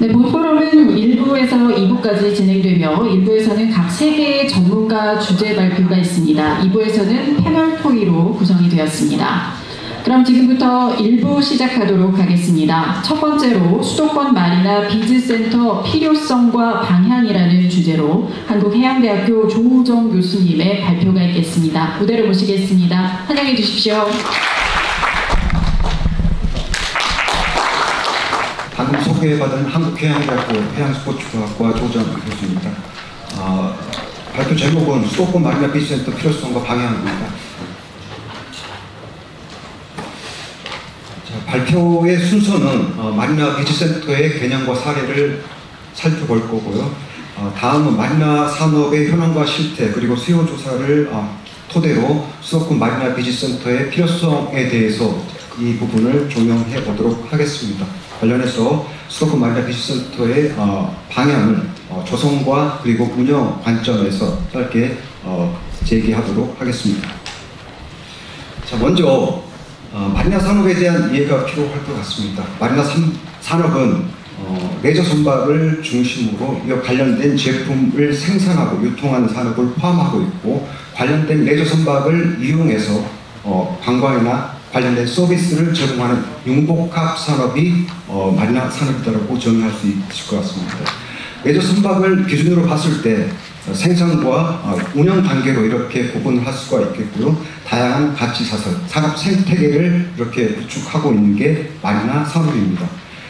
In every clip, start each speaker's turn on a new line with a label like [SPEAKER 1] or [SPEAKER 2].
[SPEAKER 1] 네, 본 포럼은 1부에서 2부까지 진행되며 1부에서는 각 3개의 전문가 주제 발표가 있습니다. 2부에서는 패널 토의로 구성이 되었습니다. 그럼 지금부터 1부 시작하도록 하겠습니다. 첫 번째로 수도권 마리나 비즈센터 필요성과 방향이라는 주제로 한국해양대학교 조우정 교수님의 발표가 있겠습니다. 무대로 모시겠습니다. 환영해 주십시오.
[SPEAKER 2] 방금 소개받은 한국해양대학교 해양스포츠과학과 조우정 교수입니다. 발표 제목은 수도권 마리나 비즈센터 필요성과 방향입니다. 발표의 순서는 마리나 비즈센터의 개념과 사례를 살펴볼 거고요. 다음은 마리나 산업의 현황과 실태 그리고 수요 조사를 토대로 수도권 마리나 비즈센터의 필요성에 대해서 이 부분을 조명해 보도록 하겠습니다. 관련해서 수도권 마리나 비즈센터의 방향을 조성과 그리고 운영 관점에서 짧게 제기하도록 하겠습니다. 자, 먼저 마리나 산업에 대한 이해가 필요할 것 같습니다. 마리나 산업은 레저 선박을 중심으로 이와 관련된 제품을 생산하고 유통하는 산업을 포함하고 있고, 관련된 레저 선박을 이용해서 관광이나 관련된 서비스를 제공하는 융복합 산업이 마리나 산업이라고 정의할 수 있을 것 같습니다. 레저 선박을 기준으로 봤을 때 생산과 운영 단계로 이렇게 구분할 수가 있겠고요. 다양한 가치 사설, 산업 생태계를 이렇게 구축하고 있는 게 마리나 산업입니다.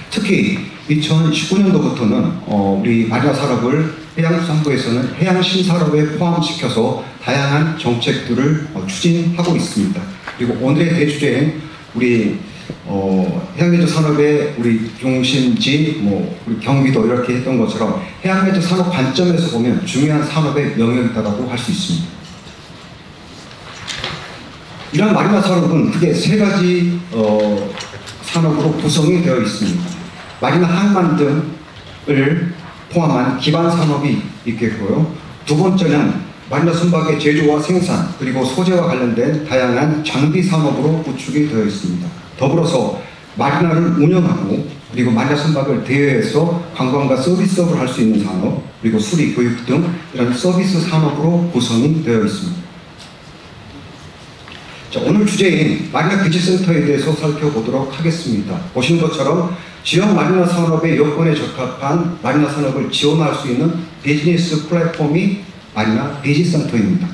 [SPEAKER 2] 특히 2019년도부터는 우리 마리나 산업을 해양수산부에서는 해양신산업에 포함시켜서 다양한 정책들을 추진하고 있습니다. 그리고 오늘의 대주제인 우리 해양레저 산업의 우리 중심지, 우리 경기도 이렇게 했던 것처럼 해양레저 산업 관점에서 보면 중요한 산업의 영역이다라고 할 수 있습니다. 이러한 마리나 산업은 크게 3가지 산업으로 구성이 되어 있습니다. 마리나 항만 등을 포함한 기반 산업이 있겠고요. 두 번째는 마리나 선박의 제조와 생산 그리고 소재와 관련된 다양한 장비 산업으로 구축이 되어 있습니다. 더불어서 마리나를 운영하고 그리고 마리나 선박을 대여해서 관광과 서비스업을 할 수 있는 산업 그리고 수리, 교육 등 이런 서비스 산업으로 구성이 되어 있습니다. 자, 오늘 주제인 마리나 비즈센터에 대해서 살펴보도록 하겠습니다. 보시는 것처럼 지역 마리나 산업의 여건에 적합한 마리나 산업을 지원할 수 있는 비즈니스 플랫폼이 마리나 비즈센터입니다.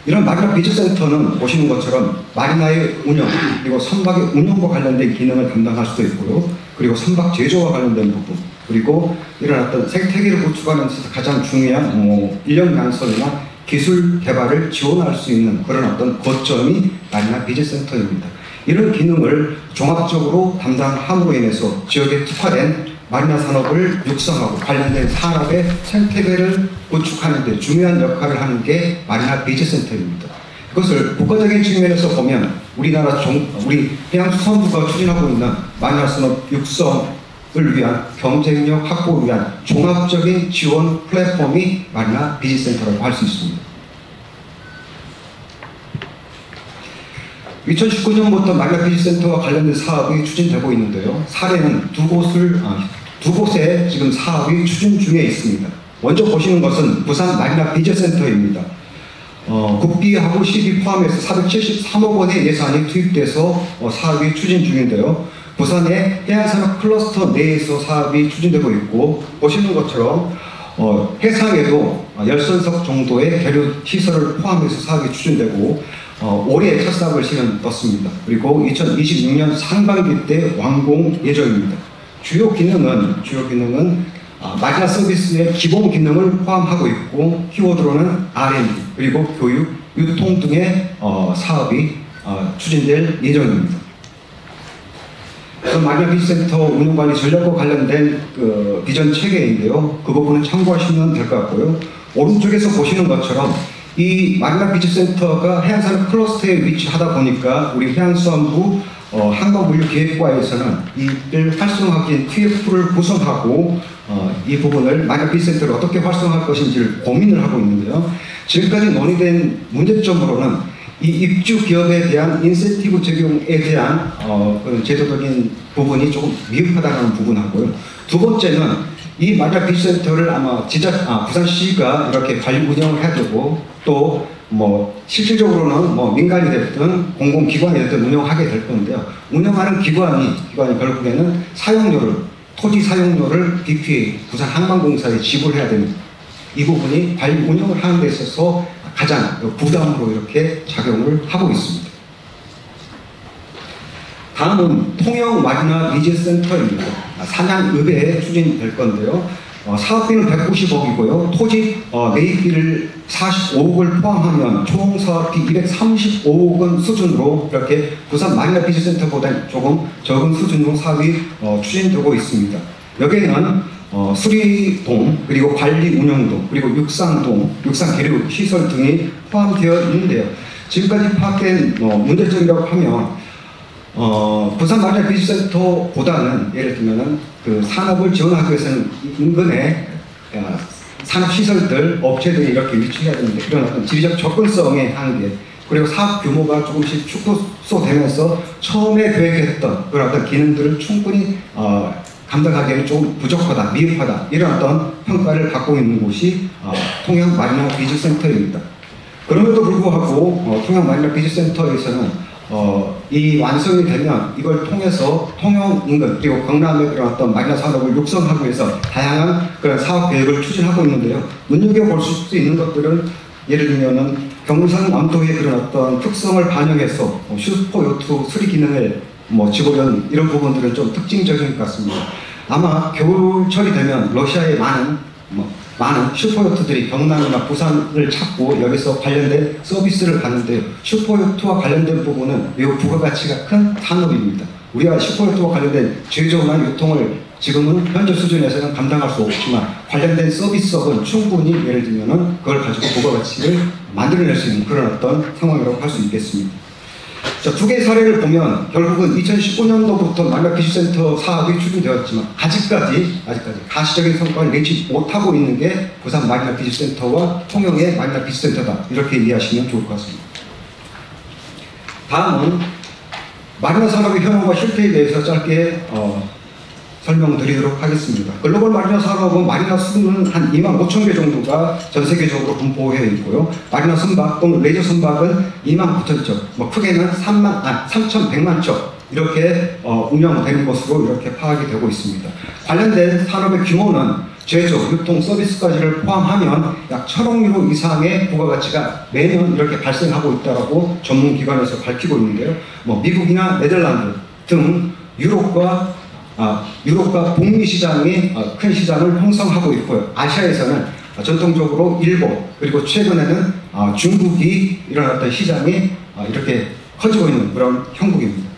[SPEAKER 2] 이런 마리나 비즈센터는 보시는 것처럼 마리나의 운영 그리고 선박의 운영과 관련된 기능을 담당할 수도 있고요. 그리고 선박 제조와 관련된 부분 그리고 이런 어떤 생태계를 구축하는 데서 가장 중요한 인력 양성이나 기술 개발을 지원할 수 있는 그런 어떤 거점이 마리나 비즈센터입니다. 이런 기능을 종합적으로 담당함으로 인해서 지역에 특화된 마리나 산업을 육성하고 관련된 산업의 생태계를 구축하는 데 중요한 역할을 하는 게 마리나 비즈센터입니다. 이것을 국가적인 측면에서 보면 우리 해양수산부가 추진하고 있는 마리나 산업 육성을 위한 경쟁력 확보를 위한 종합적인 지원 플랫폼이 마리나 비즈센터라고 할 수 있습니다. 2019년부터 마리나 비즈센터와 관련된 사업이 추진되고 있는데요. 사례는 두 곳에 지금 사업이 추진 중에 있습니다. 먼저 보시는 것은 부산 마리나 비즈센터입니다. 국비하고 시비 포함해서 473억 원의 예산이 투입돼서 사업이 추진 중인데요. 부산의 해양산업 클러스터 내에서 사업이 추진되고 있고, 보시는 것처럼 해상에도 10선석 정도의 계류 시설을 포함해서 사업이 추진되고 올해 첫 사업을 떴습니다. 그리고 2026년 상반기 때 완공 예정입니다. 주요 기능은 마리나 서비스의 기본 기능을 포함하고 있고, 키워드로는 R&D 그리고 교육, 유통 등의 사업이 추진될 예정입니다. 마리나 비즈센터 운영관리 전략과 관련된 비전 체계인데요. 그 부분은 참고하시면 될 것 같고요. 오른쪽에서 보시는 것처럼 이 마리나 비즈센터가 해양산업 클러스터에 위치하다 보니까 우리 해양수산부 항공물류계획과에서는 이를 활성화하기 위한 TF를 구성하고 이 부분을 마리나 비즈센터를 어떻게 활성화할 것인지를 고민을 하고 있는데요. 지금까지 논의된 문제점으로는 이 입주 기업에 대한 인센티브 적용에 대한 그런 제도적인 부분이 조금 미흡하다는 부분하고요. 두 번째는 이 마리나 비치센터를 아마 부산시가 이렇게 관리 운영을 해야 되고 또 뭐 실질적으로는 뭐 민간이 됐든 공공기관이 됐든 운영하게 될 건데요. 운영하는 기관이 결국에는 토지 사용료를 BPA 부산항만공사에 지불해야 됩니다. 이 부분이 관리 운영을 하는 데 있어서 가장 부담으로 이렇게 작용을 하고 있습니다. 다음은 통영 마리나 비즈센터입니다. 산양읍에 추진될 건데요. 사업비는 190억이고요. 토지 매입비를 45억을 포함하면 총 사업비 235억원 수준으로 이렇게 부산 마리나 비즈센터보다 조금 적은 수준으로 사업이 추진되고 있습니다. 여기에는 수리동, 그리고 관리 운영동, 그리고 육상동, 육상 계류 시설 등이 포함되어 있는데요. 지금까지 파악된 문제점이라고 하면 부산 마리나 비즈센터보다는 예를 들면은 그 산업을 지원하기 위해서는 인근에 산업시설들, 업체들이 이렇게 위치해야 되는데 그런 어떤 지리적 접근성의 한계, 그리고 사업 규모가 조금씩 축소되면서 처음에 계획했던 그런 어떤 기능들을 충분히 감당하기에는 좀 부족하다, 미흡하다, 이런 어떤 평가를 받고 있는 곳이 통영 마리나 비즈센터입니다. 그럼에도 불구하고 통영 마리나 비즈센터에서는 이 완성이 되면 이걸 통해서 통영 인근 그리고 경남의 그런 어떤 마리나 산업을 육성하기 위해서 다양한 그런 사업 계획을 추진하고 있는데요. 눈여겨볼 수 있는 것들은 예를 들면은 경부산 남도의 그런 어떤 특성을 반영해서 슈퍼요트 수리 기능을 집으려는 이런 부분들은 좀 특징적인 것 같습니다. 아마 겨울철이 되면 러시아의 많은 슈퍼요트들이 경남이나 부산을 찾고 여기서 관련된 서비스를 받는데요. 슈퍼요트와 관련된 부분은 매우 부가가치가 큰 산업입니다. 우리가 슈퍼요트와 관련된 제조나 유통을 지금은 현재 수준에서는 감당할 수 없지만 관련된 서비스업은 충분히 예를 들면은 그걸 가지고 부가가치를 만들어낼 수 있는 그런 어떤 상황이라고 할 수 있겠습니다. 자, 두 개의 사례를 보면 결국은 2019년도부터 마리나 비즈센터 사업이 추진되었지만 아직까지 가시적인 성과를 내지 못하고 있는 게 부산 마리나 비즈센터와 통영의 마리나 비즈센터다, 이렇게 이해하시면 좋을 것 같습니다. 다음은 마리나 산업의 현황과 실태에 대해서 짧게 설명드리도록 하겠습니다. 글로벌 마리나 산업은 마리나 수는 한 25,000개 정도가 전 세계적으로 분포되어 있고요. 마리나 선박 또는 레저 선박은 29,000척, 크게는 3,100만 척 이렇게 운영되는 것으로 이렇게 파악이 되고 있습니다. 관련된 산업의 규모는 제조, 유통, 서비스까지를 포함하면 약 1,000억 유로 이상의 부가가치가 매년 이렇게 발생하고 있다고 전문기관에서 밝히고 있는데요. 미국이나 네덜란드 등 유럽과 북미 시장이 큰 시장을 형성하고 있고요. 아시아에서는 전통적으로 일본, 그리고 최근에는 중국이 이런 어떤 시장이 이렇게 커지고 있는 그런 형국입니다.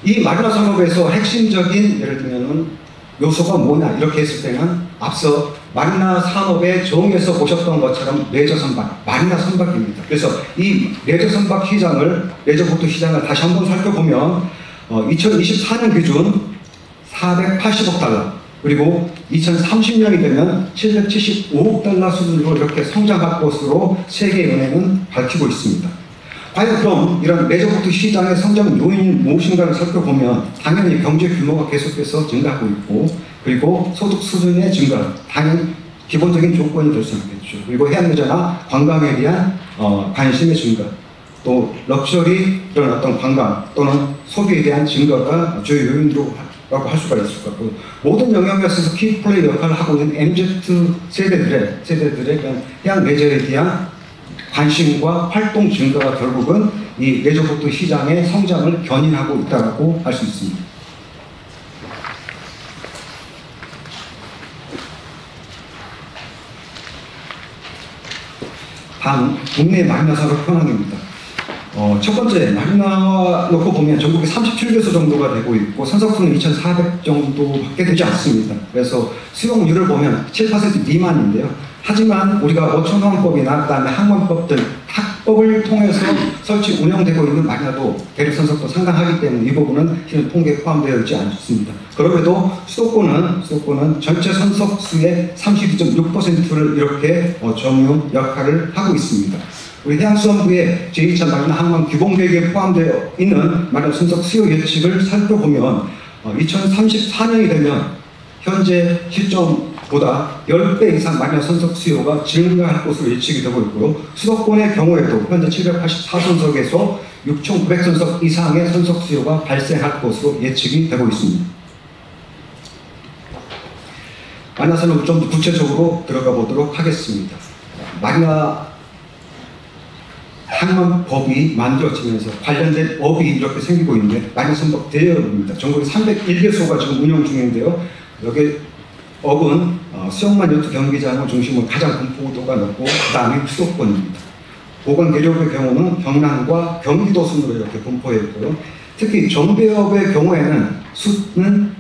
[SPEAKER 2] 이 마리나 산업에서 핵심적인 예를 들면은 요소가 뭐냐 이렇게 했을 때는 앞서 마리나 산업의 정에서 보셨던 것처럼 레저 선박, 마리나 선박입니다. 그래서 이 레저 선박 시장을, 레저보트 시장을 다시 한번 살펴보면 2024년 기준 480억 달러, 그리고 2030년이 되면 775억 달러 수준으로 이렇게 성장할 것으로 세계은행은 밝히고 있습니다. 과연 그럼 이런 레저보트 시장의 성장 요인이 무엇인가를 살펴보면 당연히 경제 규모가 계속해서 증가하고 있고, 그리고 소득 수준의 증가, 당연히 기본적인 조건이 될 수 있겠죠. 그리고 해양유자나 관광에 대한 관심의 증가, 또 럭셔리 이런 어떤 관광 또는 소비에 대한 증가가 주요 요인으로 라고 할 수가 있을 것 같고, 모든 영역에서 키플레이 역할을 하고 있는 MZ 세대들의 해양 레저에 대한 관심과 활동 증가가 결국은 이 레저보트 시장의 성장을 견인하고 있다고 할 수 있습니다. 다음, 국내 마리나 산업 현황입니다. 첫 번째, 마리나 놓고 보면 전국에 37개소 정도가 되고 있고 선박수는 2,400 정도밖에 되지 않습니다. 그래서 수용률을 보면 7% 미만인데요. 하지만 우리가 어촌항법이나 그다음에 항만법 등 학법을 통해서 설치 운영되고 있는 마리나도 대륙 선박도 상당하기 때문에 이 부분은 지금 통계에 포함되어 있지 않습니다. 그럼에도 수도권은 전체 선박수의 32.6%를 이렇게 점유 역할을 하고 있습니다. 우리 해양수산부의 제2차 마리나 항만 규범계획에 포함되어 있는 마리나 순석 수요 예측을 살펴보면 2034년이 되면 현재 시점보다 10배 이상 마리나 선석 수요가 증가할 것으로 예측이 되고 있고요. 수도권의 경우에도 현재 784선석에서 6,900선석 이상의 선석 수요가 발생할 것으로 예측이 되고 있습니다. 마리나 산업 좀 더 구체적으로 들어가 보도록 하겠습니다. 마리나 항만법이 만들어지면서 관련된 업이 이렇게 생기고 있는데 마리나 선박 대여업입니다. 전국에 301개소가 지금 운영 중인데요. 여기 업은 수영만 요트 경기장을 중심으로 가장 분포도가 높고 그 다음에 수도권입니다. 보건 계력의 경우는 경남과 경기도 순으로 이렇게 분포해 있고요. 특히 정배업의 경우에는 수치는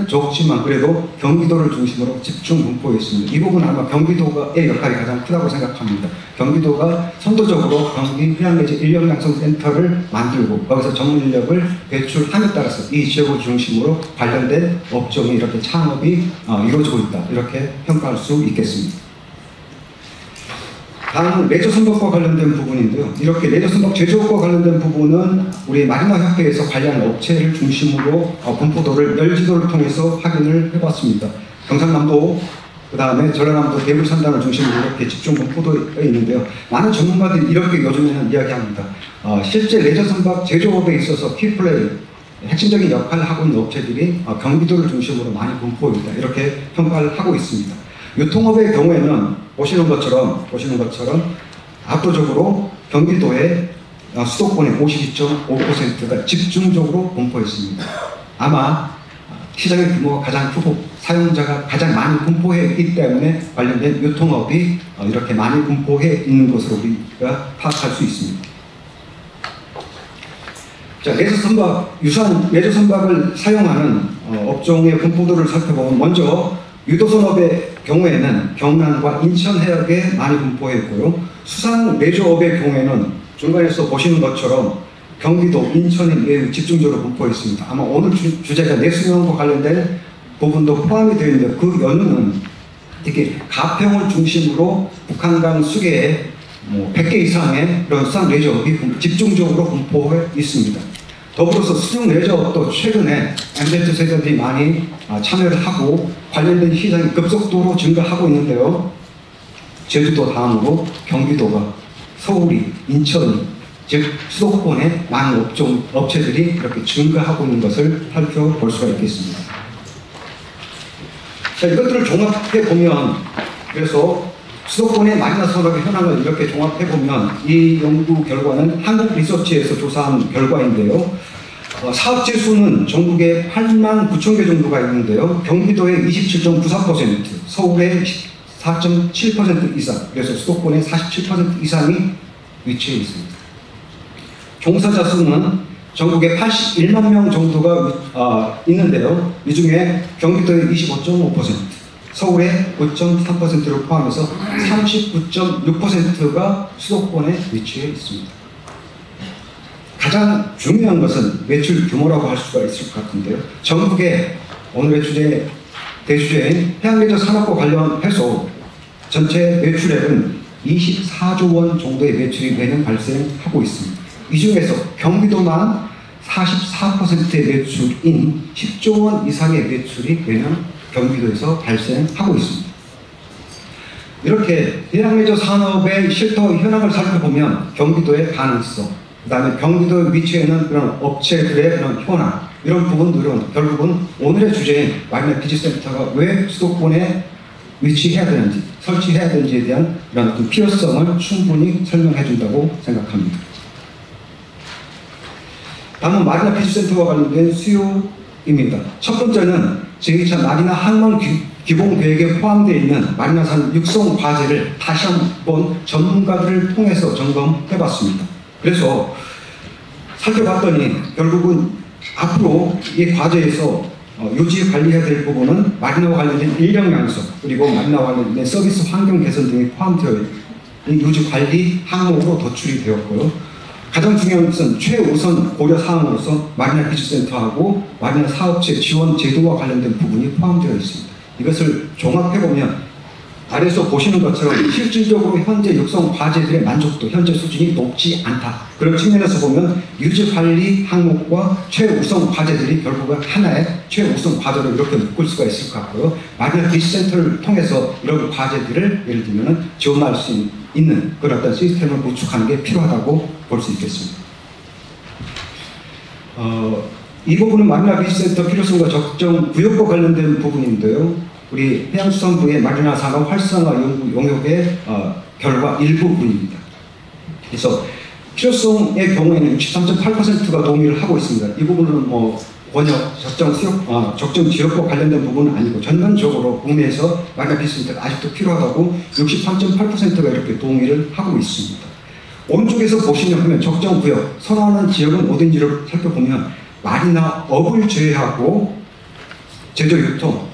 [SPEAKER 2] 적지만 그래도 경기도를 중심으로 집중 분포해 있습니다. 이 부분은 아마 경기도의 역할이 가장 크다고 생각합니다. 경기도가 선도적으로 경기 해양내지 인력양성센터를 만들고 거기서 전문 인력을 배출함에 따라서 이 지역을 중심으로 관련된 업종이 이렇게 창업이 이루어지고 있다. 이렇게 평가할 수 있겠습니다. 다음은 레저 선박과 관련된 부분인데요. 이렇게 레저 선박 제조업과 관련된 부분은 우리 마리나 협회에서 관련 업체를 중심으로 분포도를 멸지도를 통해서 확인을 해봤습니다. 경상남도, 그 다음에 전라남도 대구 산단을 중심으로 이렇게 집중 분포도에 있는데요. 많은 전문가들이 이렇게 요즘에는 이야기합니다. 실제 레저 선박 제조업에 있어서 키플레이, 핵심적인 역할을 하고 있는 업체들이 경기도를 중심으로 많이 분포합니다. 이렇게 평가를 하고 있습니다. 유통업의 경우에는 보시는 것처럼 압도적으로 경기도의 수도권의 52.5%가 집중적으로 분포했습니다. 아마 시장의 규모가 가장 크고 사용자가 가장 많이 분포해 있기 때문에 관련된 유통업이 이렇게 많이 분포해 있는 것으로 우리가 파악할 수 있습니다. 자, 유사한 레저 선박을 사용하는 업종의 분포도를 살펴보면 먼저 유도선업의 경우에는 경남과 인천 해역에 많이 분포해 있고요. 수산 레저업의 경우에는 중간에서 보시는 것처럼 경기도, 인천에 매우 집중적으로 분포해 있습니다. 아마 오늘 주제가 내수면과 관련된 부분도 포함이 되어 있는데 그 연유는 특히 가평을 중심으로 북한강 수계에 100개 이상의 그런 수산 레저업이 집중적으로 분포해 있습니다. 더불어서 수중 레저업도 최근에 MZ 세대들이 많이 참여를 하고 관련된 시장이 급속도로 증가하고 있는데요. 제주도 다음으로 경기도가 서울이, 인천이, 즉 수도권의 많은 업체들이 이렇게 증가하고 있는 것을 살펴볼 수가 있겠습니다. 자, 이것들을 종합해 보면, 그래서 수도권의 마리나 산업의 현황을 이렇게 종합해 보면 이 연구 결과는 한국 리서치에서 조사한 결과인데요. 사업체 수는 전국에 8만 9천 개 정도가 있는데요. 경기도의 27.94%, 서울의 4.7% 이상, 그래서 수도권의 47% 이상이 위치해 있습니다. 종사자 수는 전국에 81만 명 정도가 있는데요. 이 중에 경기도의 25.5%, 서울의 5.3%를 포함해서 39.6%가 수도권에 위치해 있습니다. 가장 중요한 것은 매출 규모라고 할 수가 있을 것 같은데요. 전국에 오늘의 대주제인 해양레저 산업과 관련해서 전체 매출액은 24조 원 정도의 매출이 매년 발생하고 있습니다. 이 중에서 경기도만 44%의 매출인 10조 원 이상의 매출이 매년 경기도에서 발생하고 있습니다. 이렇게 해양레저 산업의 실토 현황을 살펴보면 경기도의 가능성, 그 다음에 경기도에 위치해 있는 그런 업체들의 그런 현황, 이런 부분들은 결국은 오늘의 주제인 마리나 비즈센터가 왜 수도권에 위치해야 되는지, 설치해야 되는지에 대한 이런 어떤 필요성을 충분히 설명해 준다고 생각합니다. 다음은 마리나 비즈센터와 관련된 수요입니다. 첫 번째는 제2차 마리나 항만 기본 계획에 포함되어 있는 마리나산 육성 과제를 다시 한번 전문가들을 통해서 점검해 봤습니다. 그래서 살펴봤더니 결국은 앞으로 이 과제에서 유지 관리해야 될 부분은 마리나와 관련된 인력 양성, 그리고 마리나와 관련된 서비스 환경 개선 등이 포함되어 있는 유지 관리 항목으로 도출이 되었고요. 가장 중요한 것은 최우선 고려 사항으로서 마리나 비즈센터하고 마리나 사업체 지원 제도와 관련된 부분이 포함되어 있습니다. 이것을 종합해보면 아래에서 보시는 것처럼 실질적으로 현재 육성 과제들의 만족도, 현재 수준이 높지 않다. 그런 측면에서 보면 유지관리 항목과 최우선 과제들이 결국은 하나의 최우선 과제로 이렇게 묶을 수가 있을 것 같고요. 마리나 비치센터를 통해서 이런 과제들을 예를 들면 지원할 수 있는 그런 어떤 시스템을 구축하는 게 필요하다고 볼 수 있겠습니다. 이 부분은 마리나 비치센터 필요성과 적정 구역과 관련된 부분인데요. 우리 해양수산부의 마리나 산업 활성화 연구 용역의 결과 일부분입니다. 그래서 필요성의 경우에는 63.8%가 동의를 하고 있습니다. 이 부분은 뭐 원역 적정 지역과 관련된 부분은 아니고 전반적으로 국내에서 마리나 비치센터가 아직도 필요하다고 63.8%가 이렇게 동의를 하고 있습니다. 오른쪽에서 보시면 적정 구역, 선호하는 지역은 어딘지를 살펴보면 마리나 업을 제외하고 제조 유통,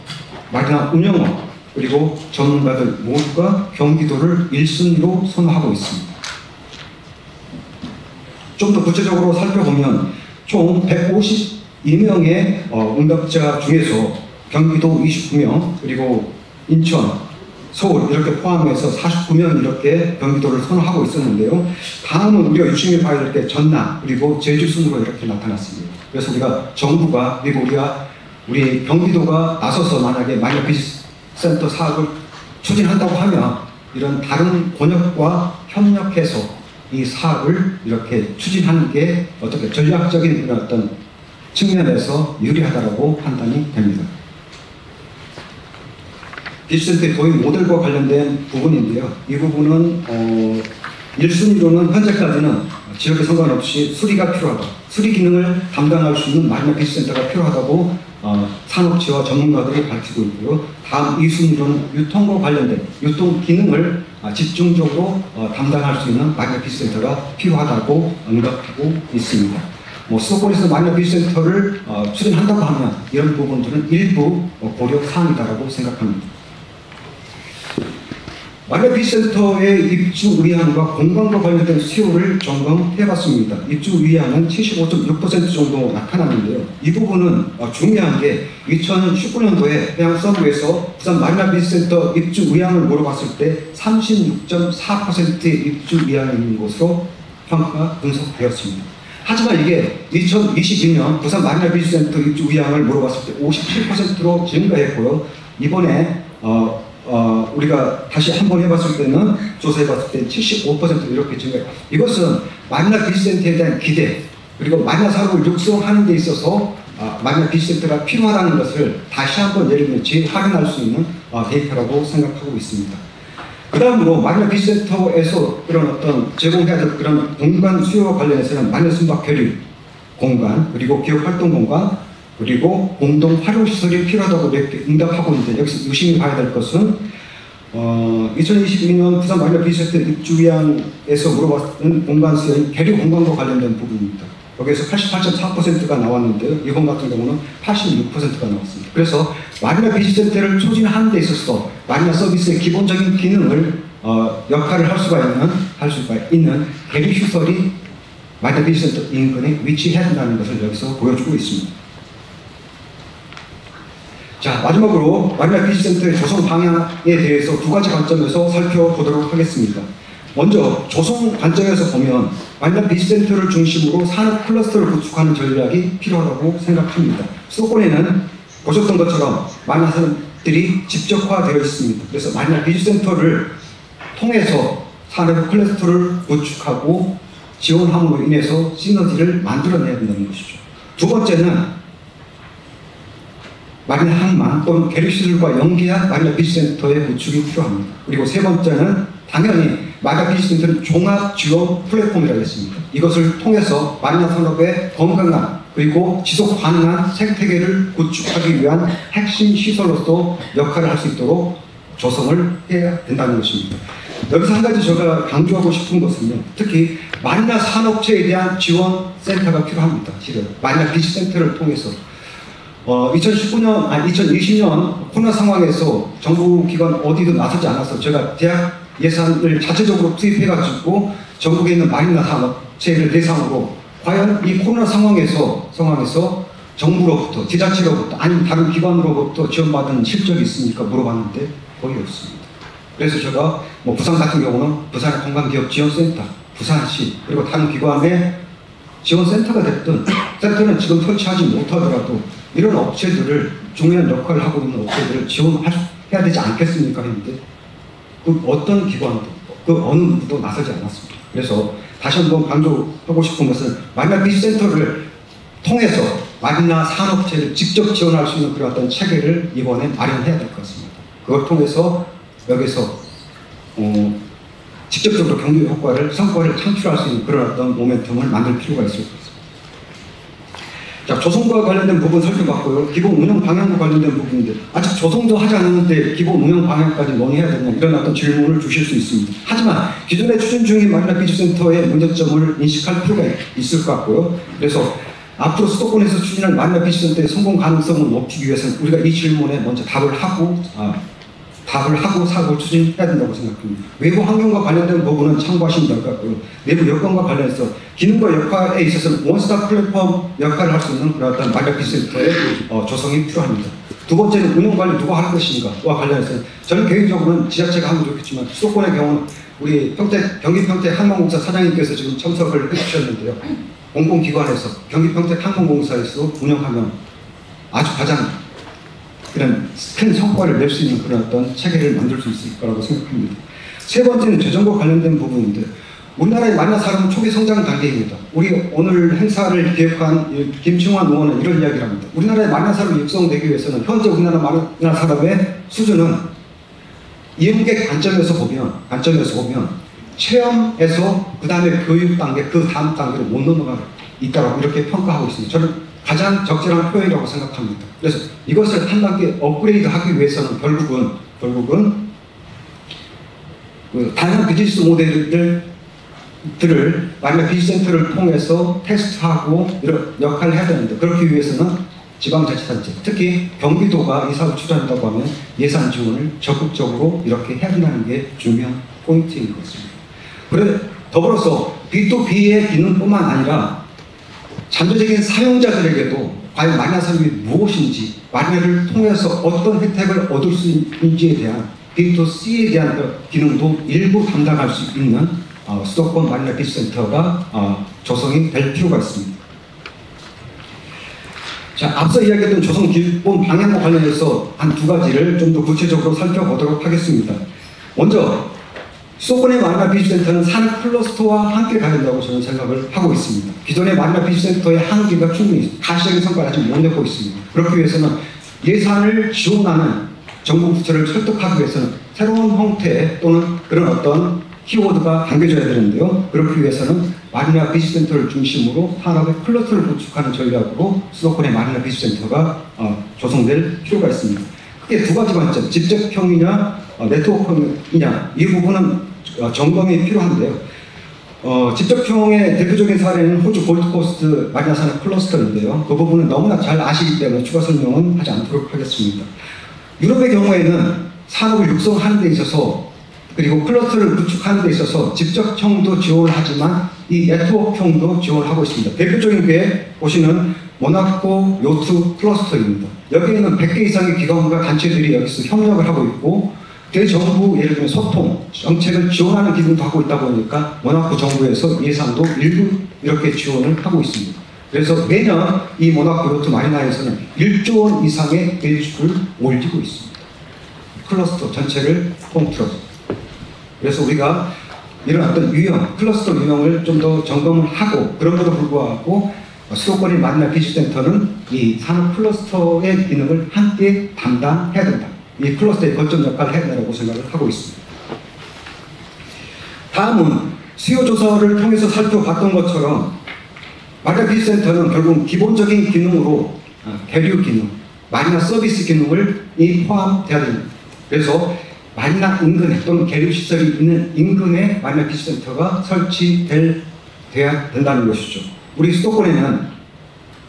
[SPEAKER 2] 마리나 운영업, 그리고 전문가들 모두가 경기도를 1순위로 선호하고 있습니다. 좀 더 구체적으로 살펴보면 총 152명의 응답자 중에서 경기도 29명, 그리고 인천, 서울 이렇게 포함해서 49명 이렇게 경기도를 선호하고 있었는데요. 다음은 우리가 유심히 봐야 될 게 전남, 그리고 제주 순으로 이렇게 나타났습니다. 그래서 우리가 정부가, 그리고 우리 경기도가 나서서 만약에 마리나 비치센터 사업을 추진한다고 하면 이런 다른 권역과 협력해서 이 사업을 이렇게 추진하는 게 어떻게 전략적인 그런 어떤 측면에서 유리하다고 판단이 됩니다. 비치센터의 도입 모델과 관련된 부분인데요. 이 부분은 1순위로는 현재까지는 지역에 상관없이 수리가 필요하다. 수리 기능을 담당할 수 있는 마리나 비치센터가 필요하다고 산업체와 전문가들이 밝히고 있고요. 다음 2순위로는 유통과 관련된 유통 기능을 집중적으로 담당할 수 있는 마리나 비치센터가 필요하다고 응답하고 있습니다. 수도권에서 마리나 비치센터를 추진한다고 하면 이런 부분들은 일부 고려 사항이다라고 생각합니다. 마리나 비치센터의 입주 의향과 공간과 관련된 수요를 점검해봤습니다. 입주 의향은 75.6% 정도 나타났는데요. 이 부분은 중요한 게 2019년도에 해양수산부에서 부산 마리나 비치센터 입주 의향을 물어봤을 때 36.4%의 입주 의향이 있는 것으로 평가 분석되었습니다. 하지만 이게 2022년 부산 마리나 비치센터 입주 의향을 물어봤을 때 57%로 증가했고요. 이번에 우리가 다시 한번 해봤을 때는 조사해봤을 때 75% 이렇게 증가해요. 이것은 마리나 비치센터에 대한 기대, 그리고 마리나 산업을 육성하는 데 있어서 마리나 비치센터가 필요하다는 것을 다시 한번 예를 들면 재확인할 수 있는 데이터라고 생각하고 있습니다. 그 다음으로 마리나 비치센터에서 그런 어떤 제공해야 될 그런 공간 수요와 관련해서는 마리나 순박 교류 공간, 그리고 기업활동 공간, 그리고 공동 활용시설이 필요하다고 이렇게 응답하고 있는데 여기서 유심히 봐야 될 것은 2022년 부산 마리나 비치센터 입주 의향에서 물어봤던 공간 수요는 계류 공간과 관련된 부분입니다. 여기에서 88.4%가 나왔는데요. 이번 같은 경우는 86%가 나왔습니다. 그래서 마리나 비치센터를 추진하는 데 있어서 마리나 서비스의 기본적인 기능을 역할을 할 수가 있는 계류 시설이 마리나 비치센터 인근에 위치해야 한다는 것을 여기서 보여주고 있습니다. 자, 마지막으로 마리나 비치센터의 조성 방향에 대해서 두 가지 관점에서 살펴보도록 하겠습니다. 먼저 조성 관점에서 보면 마리나 비치센터를 중심으로 산업 클러스터를 구축하는 전략이 필요하다고 생각합니다. 수도권에는 보셨던 것처럼 마리나 산업들이 집적화되어 있습니다. 그래서 마리나 비치센터를 통해서 산업 클러스터를 구축하고 지원함으로 인해서 시너지를 만들어내야 된다는 것이죠. 두 번째는 마리나 항만 또는 계류시설과 연계한 마리나 비치센터의 구축이 필요합니다. 그리고 세 번째는 당연히 마리나 비치센터는 종합 지원 플랫폼이라고 했습니다. 이것을 통해서 마리나 산업의 건강한 그리고 지속 가능한 생태계를 구축하기 위한 핵심 시설로서 역할을 할 수 있도록 조성을 해야 된다는 것입니다. 여기서 한 가지 제가 강조하고 싶은 것은요, 특히 마리나 산업체에 대한 지원 센터가 필요합니다. 실은 마리나 비치센터를 통해서 2020년 코로나 상황에서 정부 기관 어디도 나서지 않아서 제가 대학 예산을 자체적으로 투입해가지고 전국에 있는 마리나 산업체를 대상으로 과연 이 코로나 상황에서 정부로부터, 지자체로부터, 아니면 다른 기관으로부터 지원받은 실적이 있습니까? 물어봤는데 거의 없습니다. 그래서 제가 뭐 부산 같은 경우는 부산의 관광기업지원센터, 부산시, 그리고 다른 기관의 지원센터가 됐든 센터는 지금 설치하지 못하더라도 이런 업체들을 중요한 역할을 하고 있는 업체들을 지원해야 되지 않겠습니까? 했는데 그 어떤 기관도 그 어느 누구도 나서지 않았습니다. 그래서 다시 한번 강조하고 싶은 것은 마리나 비즈센터를 통해서 마리나 산업체를 직접 지원할 수 있는 그런 어떤 체계를 이번에 마련해야 될 것 같습니다. 그걸 통해서 여기서 직접적으로 경제 효과를, 성과를 창출할 수 있는 그런 어떤 모멘텀을 만들 필요가 있을 것 같습니다. 자, 조성과 관련된 부분 살펴봤고요. 기본 운영 방향과 관련된 부분인데 아직 조성도 하지 않았는데 기본 운영 방향까지 논의해야 되냐 이런 어떤 질문을 주실 수 있습니다. 하지만 기존에 추진 중인 마리나 비즈센터의 문제점을 인식할 필요가 있을 것 같고요. 그래서 앞으로 수도권에서 추진할 마리나 비즈센터의 성공 가능성을 높이기 위해서는 우리가 이 질문에 먼저 답을 하고 사업을 추진해야 된다고 생각합니다. 외부 환경과 관련된 부분은 참고하시면 될 것 같고요. 내부 여건과 관련해서 기능과 역할에 있어서는 원스톱 플랫폼 역할을 할 수 있는 그런 어떤 마리나 비즈센터의 조성이 필요합니다. 두 번째는 운영관리 누가 할 것인가와 관련해서 저는 개인적으로는 지자체가 하면 좋겠지만 수도권의 경우는 우리 경기 평택 항공공사 사장님께서 지금 참석을 해주셨는데요. 공공기관에서 경기 평택 항공공사에서 운영하면 아주 가장 그런 큰 성과를 낼 수 있는 그런 어떤 체계를 만들 수 있을 거라고 생각합니다. 세 번째는 재정과 관련된 부분인데 우리나라의 마리나 산업은 초기 성장 단계입니다. 우리 오늘 행사를 기획한 김충환 의원은 이런 이야기를 합니다. 우리나라의 마리나 산업이 육성되기 위해서는 현재 우리나라 마리나 산업의 수준은 이용객 관점에서 보면 체험에서 그 다음에 교육 단계, 그 다음 단계로 못 넘어가 있다고 이렇게 평가하고 있습니다. 저는 가장 적절한 표현이라고 생각합니다. 그래서 이것을 한 단계 업그레이드 하기 위해서는 결국은 그 다양한 비즈니스 모델들을 마리나 비즈센터를 통해서 테스트하고 이런 역할을 해야 되는데 그렇기 위해서는 지방자치단체, 특히 경기도가 이 사업을 추진한다고 하면 예산 지원을 적극적으로 이렇게 해야 된다는 게 중요한 포인트인 것 같습니다. 그래 더불어서 B2B의 기능뿐만 아니라 잠재적인 사용자들에게도 과연 마리나 산업이 무엇인지, 마리나를 통해서 어떤 혜택을 얻을 수 있는지에 대한 B2C에 대한 기능도 일부 담당할 수 있는 수도권 마리나 비즈센터가 조성이 될 필요가 있습니다. 자, 앞서 이야기했던 조성 기본 방향과 관련해서 한 두 가지를 좀 더 구체적으로 살펴보도록 하겠습니다. 먼저 수도권의 마리나 비즈센터는 산업 클러스터와 함께 가야 된다고 저는 생각을 하고 있습니다. 기존의 마리나 비즈센터의 한계가 충분히 가시적인 성과를 아직 못 내고 있습니다. 그렇기 위해서는 예산을 지원하는 정부 부처를 설득하기 위해서는 새로운 형태 또는 그런 어떤 키워드가 담겨져야 되는데요. 그렇기 위해서는 마리나 비즈센터를 중심으로 산업의 클러스터를 구축하는 전략으로 수도권의 마리나 비즈센터가 조성될 필요가 있습니다. 크게 두 가지 관점, 직접형이냐 네트워크형이냐 이 부분은 점검이 필요한데요. 직접형의 대표적인 사례는 호주 골드코스트 마리나 산업 클러스터인데요. 그 부분은 너무나 잘 아시기 때문에 추가 설명은 하지 않도록 하겠습니다. 유럽의 경우에는 산업을 육성하는 데 있어서 그리고 클러스터를 구축하는 데 있어서 직접형도 지원을 하지만 이 네트워크형도 지원을 하고 있습니다. 대표적인 게 보시는 모나코 요트 클러스터입니다. 여기에는 100개 이상의 기관과 단체들이 여기서 협력을 하고 있고 대정부 예를 들면 소통, 정책을 지원하는 기능도 하고 있다 보니까 모나코 정부에서 예산도 일부 이렇게 지원을 하고 있습니다. 그래서 매년 이 모나코 요트 마리나에서는 1조 원 이상의 매출을 올리고 있습니다. 클러스터 전체를 통틀어서. 그래서 우리가 이런 어떤 유형, 클러스터 유형을 좀 더 점검을 하고 그럼에도 불구하고 수도권의 마리나 비즈센터는 이 산업 클러스터의 기능을 함께 담당해야 된다. 이 클러스터의 거점 역할을 해야 된다고 생각을 하고 있습니다. 다음은 수요 조사를 통해서 살펴봤던 것처럼 마리나 비즈센터는 결국 기본적인 기능으로 계류 기능, 마리나 서비스 기능을 포함되어야 됩니다. 그래서 마리나 인근에 또는 계류 시설이 있는 인근에 마리나 비즈센터가 설치돼야 된다는 것이죠. 우리 수도권에는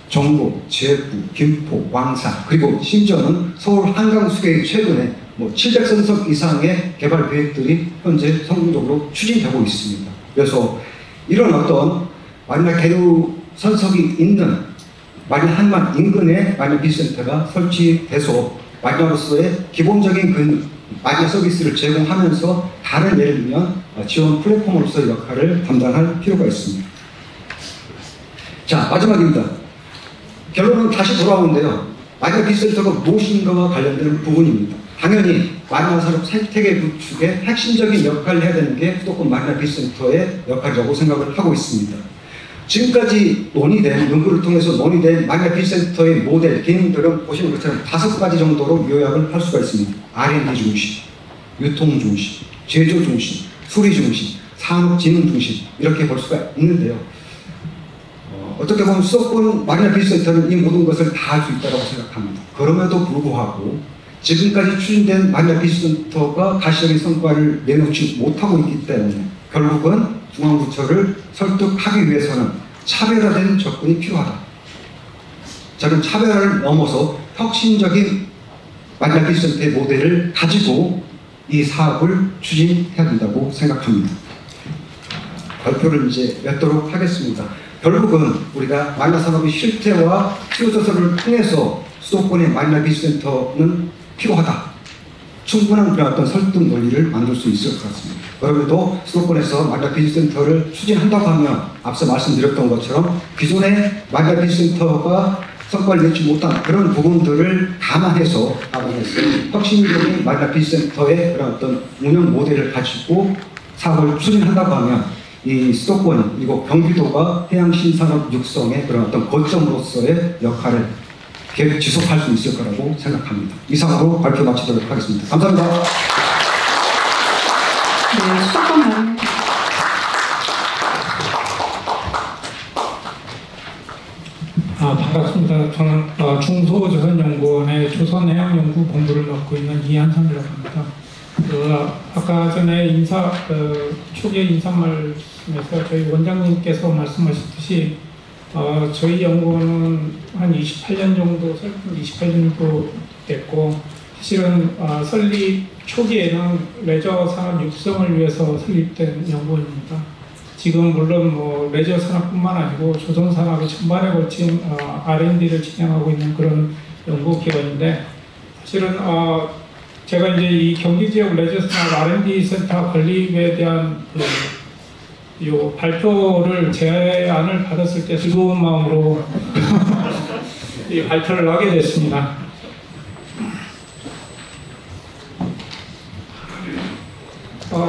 [SPEAKER 2] 정부, 제부, 김포, 왕산 그리고 심지어는 서울 한강수계에 최근에 700선석 이상의 개발 계획들이 현재 성공적으로 추진되고 있습니다. 그래서 이런 어떤 마리나 계류 선석이 있는 마리나 한만 인근에 마리나 비즈센터가 설치돼서 마리나로서의 기본적인 마이너 서비스를 제공하면서 다른 예를 들면 지원 플랫폼으로서의 역할을 담당할 필요가 있습니다. 자, 마지막입니다. 결론은 다시 돌아오는데요. 마이너 빅센터가 무엇인가와 관련된 부분입니다. 당연히 마이너 산업 생태계 구축의 핵심적인 역할을 해야 되는 게 수도권 마이너 빅센터의 역할이라고 생각을 하고 있습니다. 지금까지 논의된, 연구를 통해서 논의된 마이너 빅센터의 모델, 개념들은 보시는 것처럼 5가지 정도로 요약을 할 수가 있습니다. R&D 중심, 유통 중심, 제조 중심, 수리 중심, 산업진흥 중심, 이렇게 볼 수가 있는데요. 어떻게 보면 수도권 마이너 빅센터는 이 모든 것을 다 할 수 있다고 생각합니다. 그럼에도 불구하고 지금까지 추진된 마이너 빅센터가 가시적인 성과를 내놓지 못하고 있기 때문에 결국은 중앙부처를 설득하기 위해서는 차별화된 접근이 필요하다. 저는 차별화를 넘어서 혁신적인 마이너 빅센터의 모델을 가지고 이 사업을 추진해야 된다고 생각합니다. 발표를 이제 맺도록 하겠습니다. 결국은 우리가 마이너 산업의 실태와 수요조사를 통해서 수도권의 마이너 빅센터는 필요하다. 충분한 그런 어떤 설득 논리를 만들 수 있을 것 같습니다. 그럼에도 수도권에서 마이너 빅센터를 추진한다고 하면 앞서 말씀드렸던 것처럼 기존의 마이너 빅센터가 성과를 내지 못한 그런 부분들을 감안해서 혁신적인 마이너 빅센터의 그런 어떤 운영 모델을 가지고 사업을 추진한다고 하면 이 수도권 그리고 경기도가 해양 신산업 육성의 그런 어떤 거점으로서의 역할을 계속 지속할 수 있을 거라고 생각합니다. 이상으로 발표 마치도록 하겠습니다. 감사합니다.
[SPEAKER 1] 네, 수도권
[SPEAKER 3] 반갑습니다. 저는 중소조선연구원의 조선해양연구본부를 맡고 있는 이한성이라고 합니다. 아까 전에 초기에 인사 말씀에서 저희 원장님께서 말씀하셨듯이 저희 연구원은 한 28년 정도, 28년 정도 됐고, 사실은 설립 초기에는 레저 산업 육성을 위해서 설립된 연구원입니다. 지금 물론 뭐 레저 산업뿐만 아니고 조선 산업의 전반에 걸친 R&D를 진행하고 있는 그런 연구기관인데, 사실은 제가 이제 이 경기 지역 레저 산업 R&D 센터 건립에 대한 요 발표를 제안을 받았을 때 즐거운 마음으로 이 발표를 하게 됐습니다.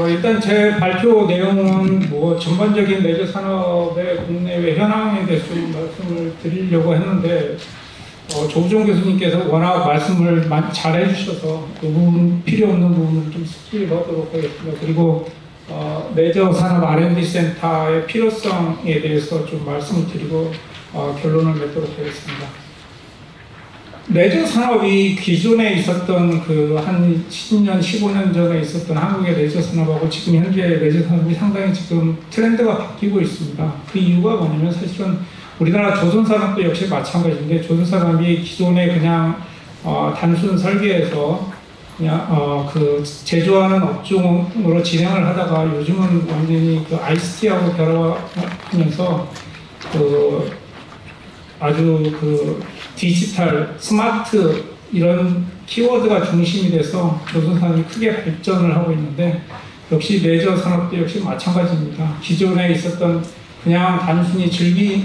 [SPEAKER 3] 일단 제 발표 내용은 뭐 전반적인 레저 산업의 국내외 현황에 대해서 좀 말씀을 드리려고 했는데 조우종 교수님께서 워낙 말씀을 잘 해주셔서 그 부분 필요 없는 부분을 좀 스킵하도록 하겠습니다. 그리고 레저 산업 R&D 센터의 필요성에 대해서 좀 말씀을 드리고 결론을 맺도록 하겠습니다. 레저 산업이 기존에 있었던 그 한 10년, 15년 전에 있었던 한국의 레저 산업하고 지금 현재 레저 산업이 상당히 지금 트렌드가 바뀌고 있습니다. 그 이유가 뭐냐면 사실은 우리나라 조선 산업도 역시 마찬가지인데, 조선 산업이 기존에 그냥 단순 설계에서 그냥 그 제조하는 업종으로 진행을 하다가 요즘은 완전히 그 ICT하고 결합하면서 그 아주 그 디지털, 스마트 이런 키워드가 중심이 돼서 조선 산업이 크게 발전을 하고 있는데, 역시 레저 산업도 역시 마찬가지입니다. 기존에 있었던 그냥 단순히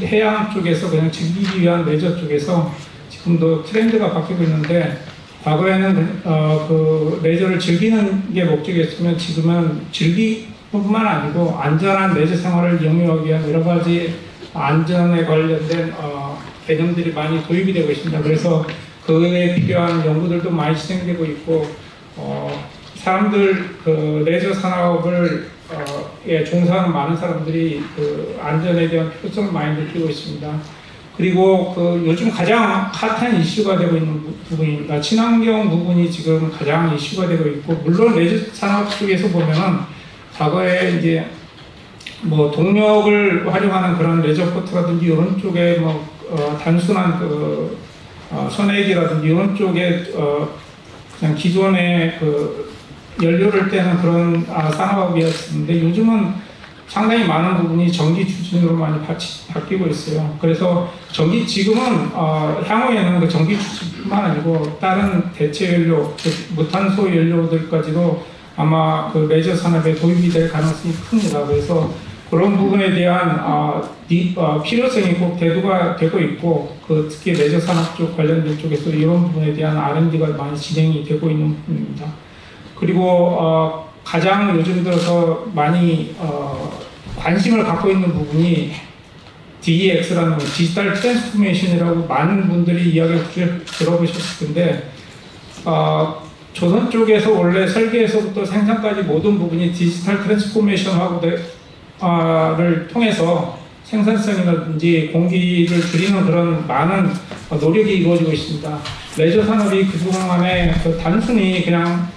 [SPEAKER 3] 해양 쪽에서 그냥 즐기기 위한 레저 쪽에서 지금도 트렌드가 바뀌고 있는데, 과거에는 그 레저를 즐기는 게 목적이었으면 지금은 즐기뿐만 아니고 안전한 레저 생활을 영위하기 위한 여러 가지 안전에 관련된 개념들이 많이 도입이 되고 있습니다. 그래서 그에 필요한 연구들도 많이 진행되고 있고, 사람들 그 레저 산업을 종사하는 많은 사람들이 그 안전에 대한 필요성을 많이 느끼고 있습니다. 그리고 그 요즘 가장 핫한 이슈가 되고 있는 부분입니다. 친환경 부분이 지금 가장 이슈가 되고 있고, 물론 레저 산업 쪽에서 보면은 과거에 이제 뭐 동력을 활용하는 그런 레저 포트라든지 이런 쪽에 뭐 단순한 그 선액이라든지 이런 쪽에 그냥 기존의 그 연료를 떼는 그런 산업이었는데, 요즘은 상당히 많은 부분이 전기 추진으로 많이 바뀌고 있어요. 그래서 지금은 향후에는 그 전기 추진뿐만 아니고 다른 대체 연료, 무탄소 연료들까지도 아마 그 레저 산업에 도입이 될 가능성이 큽니다. 그래서 그런 부분에 대한 필요성이 꼭 대두가 되고 있고, 특히 레저 산업 쪽 관련된 쪽에서 이런 부분에 대한 R&D가 많이 진행이 되고 있는 부분입니다. 그리고 가장 요즘 들어서 많이 관심을 갖고 있는 부분이 DEX라는 디지털 트랜스포메이션이라고 많은 분들이 이야기를 들어보셨을 텐데, 조선 쪽에서 원래 설계에서부터 생산까지 모든 부분이 디지털 트랜스포메이션을 통해서 생산성이라든지 공기를 줄이는 그런 많은 노력이 이루어지고 있습니다. 레저 산업이 그동안에 단순히 그냥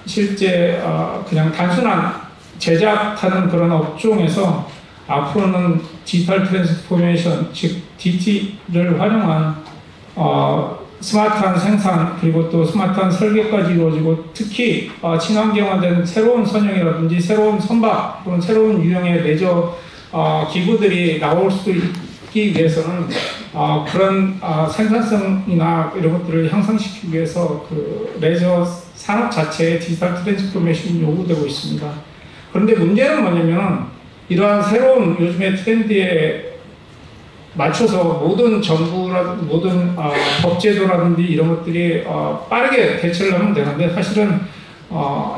[SPEAKER 3] 실제 그냥 단순한 제작하는 그런 업종에서 앞으로는 디지털 트랜스포메이션, 즉 DT를 활용한 스마트한 생산, 그리고 또 스마트한 설계까지 이루어지고, 특히 친환경화된 새로운 선형이라든지 새로운 선박 또는 새로운 유형의 레저 기구들이 나올 수 있기 위해서는 그런 생산성이나 이런 것들을 향상시키기 위해서 그 레저 산업 자체의 디지털 트랜스포메이션이 요구되고 있습니다. 그런데 문제는 뭐냐면, 이러한 새로운 요즘의 트렌드에 맞춰서 모든 모든 법제도라든지 이런 것들이 빠르게 대처를 하면 되는데, 사실은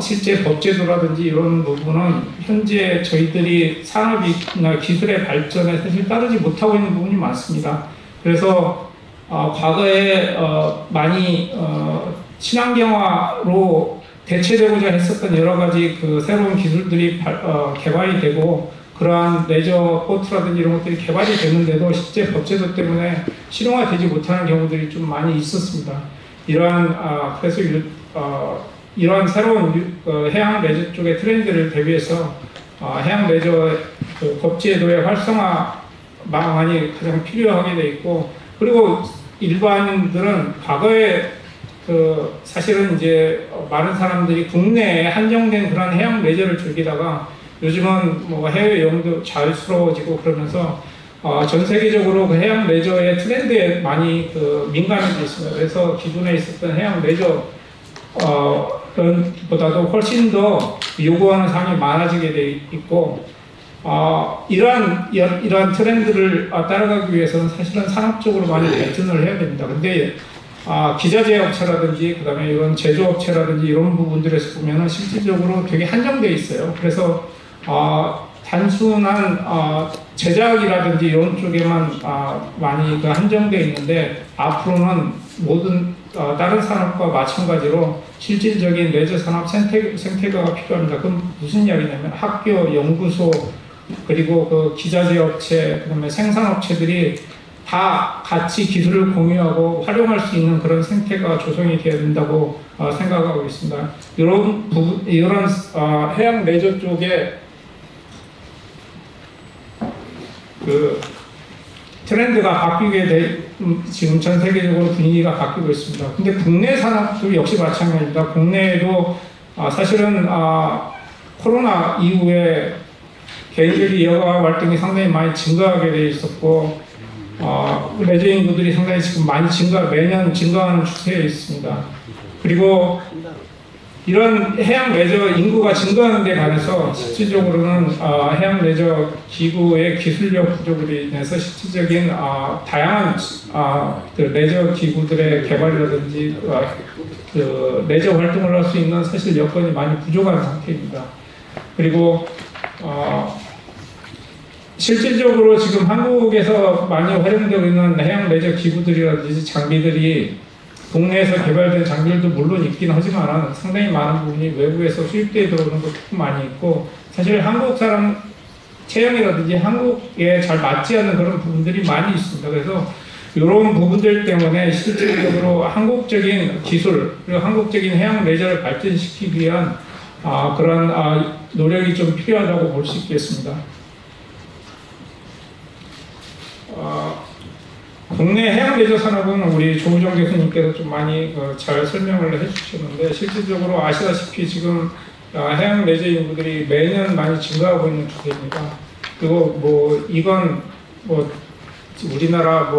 [SPEAKER 3] 실제 법제도라든지 이런 부분은 현재 저희들이 산업이나 기술의 발전에 사실 따르지 못하고 있는 부분이 많습니다. 그래서 과거에 많이 친환경화로 대체되고자 했었던 여러 가지 그 새로운 기술들이 개발이 되고, 그러한 레저 보트라든지 이런 것들이 개발이 되는데도 실제 법제도 때문에 실용화되지 못하는 경우들이 좀 많이 있었습니다. 그래서 이러한 새로운 해양 레저 쪽의 트렌드를 대비해서 해양 레저 법제도의 활성화 방안이 가장 필요하게 돼 있고, 그리고 일반인들은 과거에 사실은 이제 많은 사람들이 국내에 한정된 그런 해양 레저를 즐기다가 요즘은 뭐 해외 여행도 자유스러워지고 그러면서 전 세계적으로 그 해양 레저의 트렌드에 많이 민감해져 있습니다. 그래서 기존에 있었던 해양 레저 보다도 훨씬 더 요구하는 사항이 많아지게 돼 있고, 이러한 트렌드를 따라가기 위해서는 사실은 산업적으로 많이 발전을 해야 됩니다. 근데 기자재 업체라든지 그다음에 이런 제조업체라든지 이런 부분들에서 보면은 실질적으로 되게 한정되어 있어요. 그래서 단순한 제작이라든지 이런 쪽에만 많이 한정되어 있는데, 앞으로는 모든 다른 산업과 마찬가지로 실질적인 레저 산업 생태계가 필요합니다. 그건 무슨 이야기냐면 학교, 연구소, 그리고 그 기자재 업체, 그다음에 생산업체들이 다 같이 기술을 공유하고 활용할 수 있는 그런 생태가 조성이 되어야 된다고 생각하고 있습니다. 이런 해양 레저 쪽에 그 트렌드가 바뀌게 지금 전 세계적으로 분위기가 바뀌고 있습니다. 근데 국내 산업도 역시 마찬가지입니다. 국내에도 사실은 코로나 이후에 개인들이 여가 활동이 상당히 많이 증가하게 돼 있었고, 레저 인구들이 상당히 지금 많이 매년 증가하는 추세에 있습니다. 그리고 이런 해양 레저 인구가 증가하는 데 관해서 실질적으로는 해양 레저 기구의 기술력 부족으로 인해서 실질적인 다양한 그 레저 기구들의 개발이라든지 그 레저 활동을 할 수 있는 사실 여건이 많이 부족한 상태입니다. 그리고 실질적으로 지금 한국에서 많이 활용되고 있는 해양 레저 기구들이라든지 장비들이 국내에서 개발된 장비들도 물론 있긴 하지만 상당히 많은 부분이 외국에서 수입되어 들어오는 것도 많이 있고, 사실 한국 사람 체형이라든지 한국에 잘 맞지 않는 그런 부분들이 많이 있습니다. 그래서 이런 부분들 때문에 실질적으로 한국적인 기술, 그리고 한국적인 해양 레저를 발전시키기 위한 그런 노력이 좀 필요하다고 볼 수 있겠습니다. 국내 해양 레저 산업은 우리 조우정 교수님께서 좀 많이 잘 설명을 해주셨는데, 실질적으로 아시다시피 지금 해양 레저 인구들이 매년 많이 증가하고 있는 추세입니다. 그리고 뭐 이건 뭐 우리나라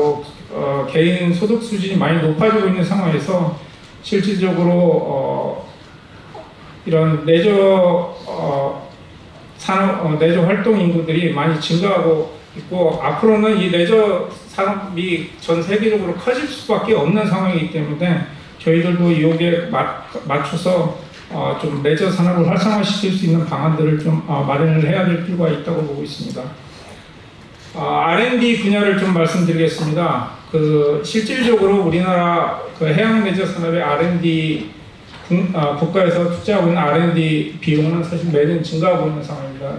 [SPEAKER 3] 개인 소득 수준이 많이 높아지고 있는 상황에서 실질적으로 이런 레저 산업, 레저 활동 인구들이 많이 증가하고 있고, 앞으로는 이 레저 산업이 전 세계적으로 커질 수밖에 없는 상황이기 때문에 저희들도 이에 맞춰서 좀 레저 산업을 활성화시킬 수 있는 방안들을 좀 마련을 해야 될 필요가 있다고 보고 있습니다. R&D 분야를 좀 말씀드리겠습니다. 실질적으로 우리나라 해양 레저 산업의 R&D 국가에서 투자하고 있는 R&D 비용은 사실 매년 증가하고 있는 상황입니다.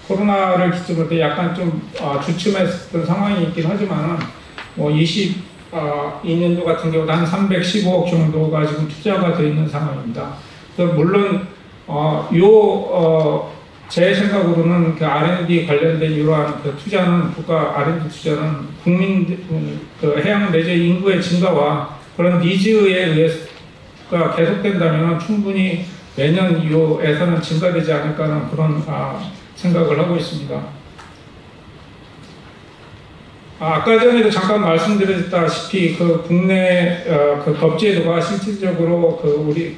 [SPEAKER 3] 코로나를 기점으로 때 약간 좀 주춤했던 상황이 있긴 하지만은 22년도 같은 경우도 한 315억 정도가 지금 투자가 되어 있는 상황입니다. 물론 제 생각으로는 R&D 관련된 이러한 투자는 국가 R&D 투자는 국민 해양 레저 인구의 증가와 그런 니즈에 의해서가 계속된다면 충분히 매년 이 예산은 증가되지 않을까 하는 그런 생각을 하고 있습니다. 아까 전에도 잠깐 말씀드렸다시피 국내 법제도가 실질적으로 우리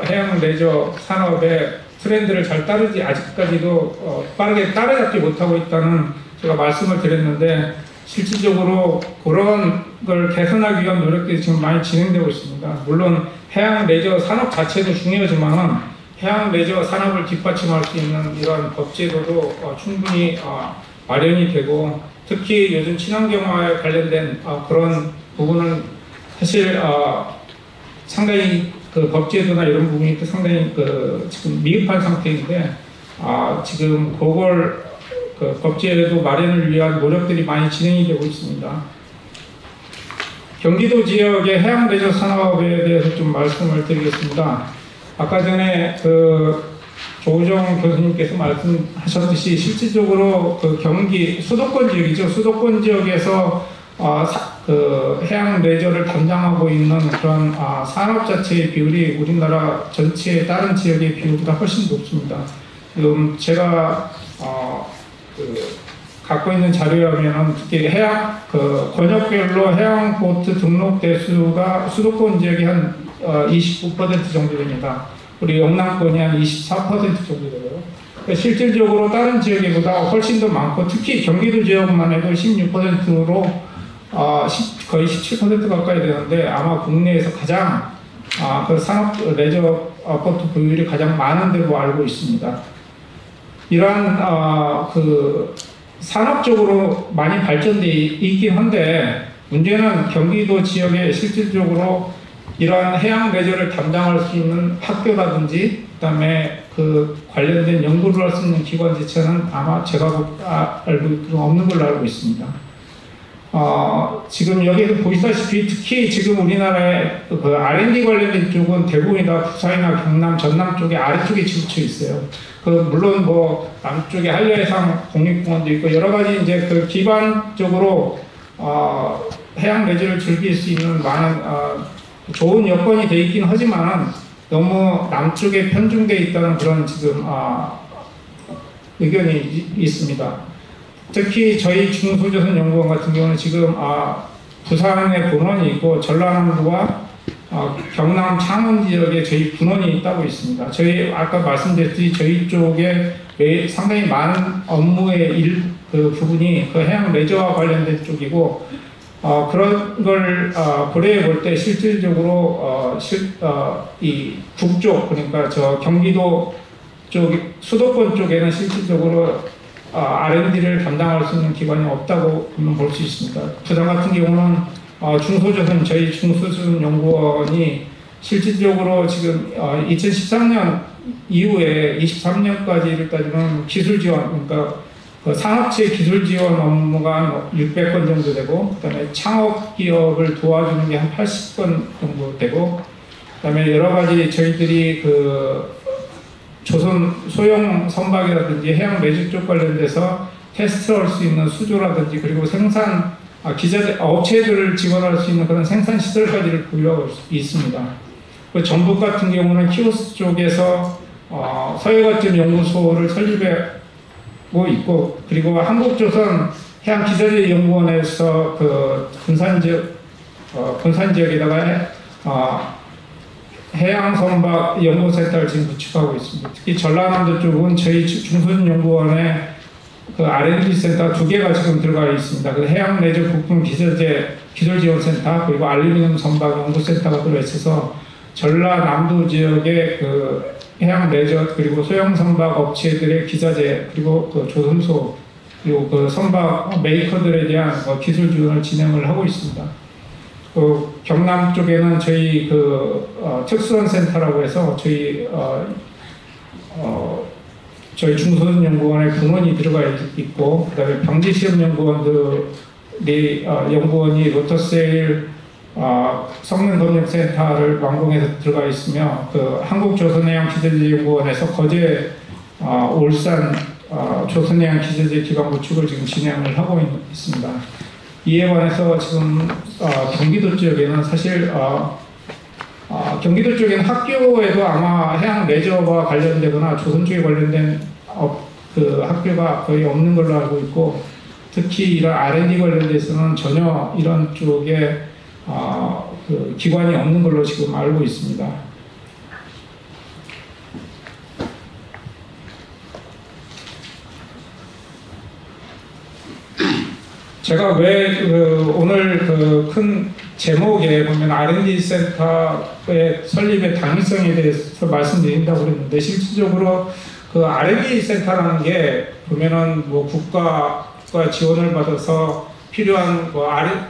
[SPEAKER 3] 해양 레저 산업의 트렌드를 잘 따르지 아직까지도 빠르게 따라잡지 못하고 있다는 제가 말씀을 드렸는데, 실질적으로 그런 걸 개선하기 위한 노력들이 지금 많이 진행되고 있습니다. 물론 해양 레저 산업 자체도 중요하지만 해양 레저 산업을 뒷받침할 수 있는 이러한 법제도도 충분히 마련이 되고, 특히 요즘 친환경화에 관련된 그런 부분은 사실 상당히 법제도나 이런 부분이 상당히 지금 미흡한 상태인데, 지금 그걸 법제도 마련을 위한 노력들이 많이 진행이 되고 있습니다. 경기도 지역의 해양 레저 산업에 대해서 좀 말씀을 드리겠습니다. 아까 전에 조우정 교수님께서 말씀하셨듯이 실질적으로 경기 수도권 지역이죠. 수도권 지역에서 해양 레저를 담당하고 있는 그런 산업 자체의 비율이 우리나라 전체의 다른 지역의 비율보다 훨씬 높습니다. 지금 제가 갖고 있는 자료에 하면 특히 해양 권역별로 해양 보트 등록 대수가 수도권 지역이 한 29% 정도 됩니다. 우리 영남권이 한 24% 정도 되고요. 그러니까 실질적으로 다른 지역보다 훨씬 더 많고, 특히 경기도 지역만 해도 16%로 거의 17% 가까이 되는데, 아마 국내에서 가장 산업 레저 보트 보유율이 가장 많은 데로 알고 있습니다. 이러한 산업적으로 많이 발전돼 있긴 한데, 문제는 경기도 지역에 실질적으로 이러한 해양 레저를 담당할 수 있는 학교라든지 그다음에 관련된 연구를 할 수 있는 기관 자체는 아마 제가 알고 없는 걸로 알고 있습니다. 지금 여기에서 보시다시피 특히 지금 우리나라의 R&D 관련된 쪽은 대부분이 다 부산이나 경남, 전남 쪽에 아래쪽에 치우쳐 있어요. 물론 남쪽에 한려해상 국립공원도 있고 여러 가지 이제 기반적으로 해양 레저를 즐길 수 있는 많은 좋은 여건이 돼 있긴 하지만 너무 남쪽에 편중돼 있다는 그런 지금 의견이 있습니다. 특히 저희 중소조선연구원 같은 경우는 지금 부산에 본원이 있고 전라남도와 경남 창원 지역에 저희 분원이 있다고 있습니다. 저희 아까 말씀드렸듯이 저희 쪽에 상당히 많은 업무의 부분이 해양 레저와 관련된 쪽이고, 그런 걸 고려해 볼 때 실질적으로 이 북쪽, 그러니까 경기도 쪽 수도권 쪽에는 실질적으로 R&D를 담당할 수 있는 기관이 없다고 볼 수 있습니다. 부산 같은 경우는 저희 중소조선 연구원이 실질적으로 지금 2013년 이후에 23년까지를 따지면 기술 지원, 그러니까 산업체 기술 지원 업무가 600건 정도 되고, 그 다음에 창업 기업을 도와주는 게 한 80건 정도 되고, 그 다음에 여러 가지 저희들이 조선 소형 선박이라든지 해양 레저 쪽 관련돼서 테스트할 수 있는 수조라든지, 그리고 생산 업체들을 지원할 수 있는 그런 생산 시설까지를 보유하고 있습니다. 전북 같은 경우는 키오스 쪽에서 서해거점 연구소를 설립하고 있고, 그리고 한국조선 해양기술연구원에서 그 군산 지역에다가 해양선박 연구센터를 지금 구축하고 있습니다. 특히 전라남도 쪽은 저희 중소연구원에 그 R&D 센터 2개가 지금 들어가 있습니다. 그 해양레저 부품 기술지원센터, 그리고 알루미늄 선박 연구센터가 들어있어서 전라남도 지역의 그 해양레저 그리고 소형선박 업체들의 기자재, 그리고 그 조선소, 그리고 그 선박 메이커들에 대한 기술 지원을 진행을 하고 있습니다. 그 경남 쪽에는 저희 그 특수원 센터라고 해서 저희 중소연구원의 근원이 들어가 있고, 그다음에 병지시험연구원들이 연구원이 로터세일 성능검역센터를 완공해서 들어가 있으며, 그 한국조선해양기술연구원에서 거제, 울산 조선해양기술제 기반 구축을 지금 진행을 하고 있습니다. 이에 관해서 지금 경기도 지역에는 사실 경기도 쪽에는 학교에도 아마 해양 레저와 관련되거나 조선 쪽에 관련된 그 학교가 거의 없는 걸로 알고 있고, 특히 이런 R&D 관련돼서는 전혀 이런 쪽에 그 기관이 없는 걸로 지금 알고 있습니다. 제가 왜 오늘 그 큰 제목에 보면 R&D 센터의 설립의 당위성에 대해서 말씀드린다고 그랬는데, 실질적으로 그 R&D 센터라는 게 보면은 뭐 국가가 지원을 받아서 필요한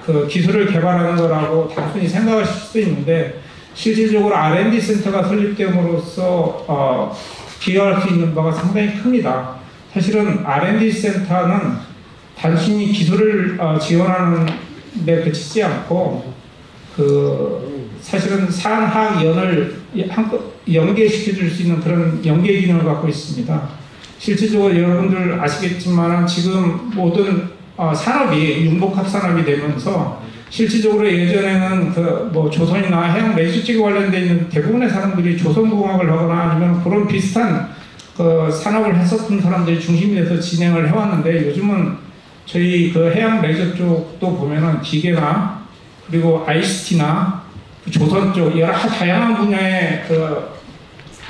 [SPEAKER 3] 그 기술을 개발하는 거라고 단순히 생각하실 수도 있는데, 실질적으로 R&D 센터가 설립됨으로써 기여할 수 있는 바가 상당히 큽니다. 사실은 R&D 센터는 단순히 기술을 지원하는 데 그치지 않고, 사실은 산하연을 연계시켜 줄 수 있는 그런 연계 기능을 갖고 있습니다. 실질적으로 여러분들 아시겠지만 지금 모든 산업이 융복합 산업이 되면서, 실질적으로 예전에는 뭐 조선이나 해양 레저 쪽에 관련되어 있는 대부분의 사람들이 조선공학을 하거나 아니면 그런 비슷한 그 산업을 했었던 사람들이 중심이 돼서 진행을 해왔는데, 요즘은 저희 그 해양 레저 쪽도 보면은 기계나 그리고 ICT나 그 조선 쪽 여러 다양한 분야의 그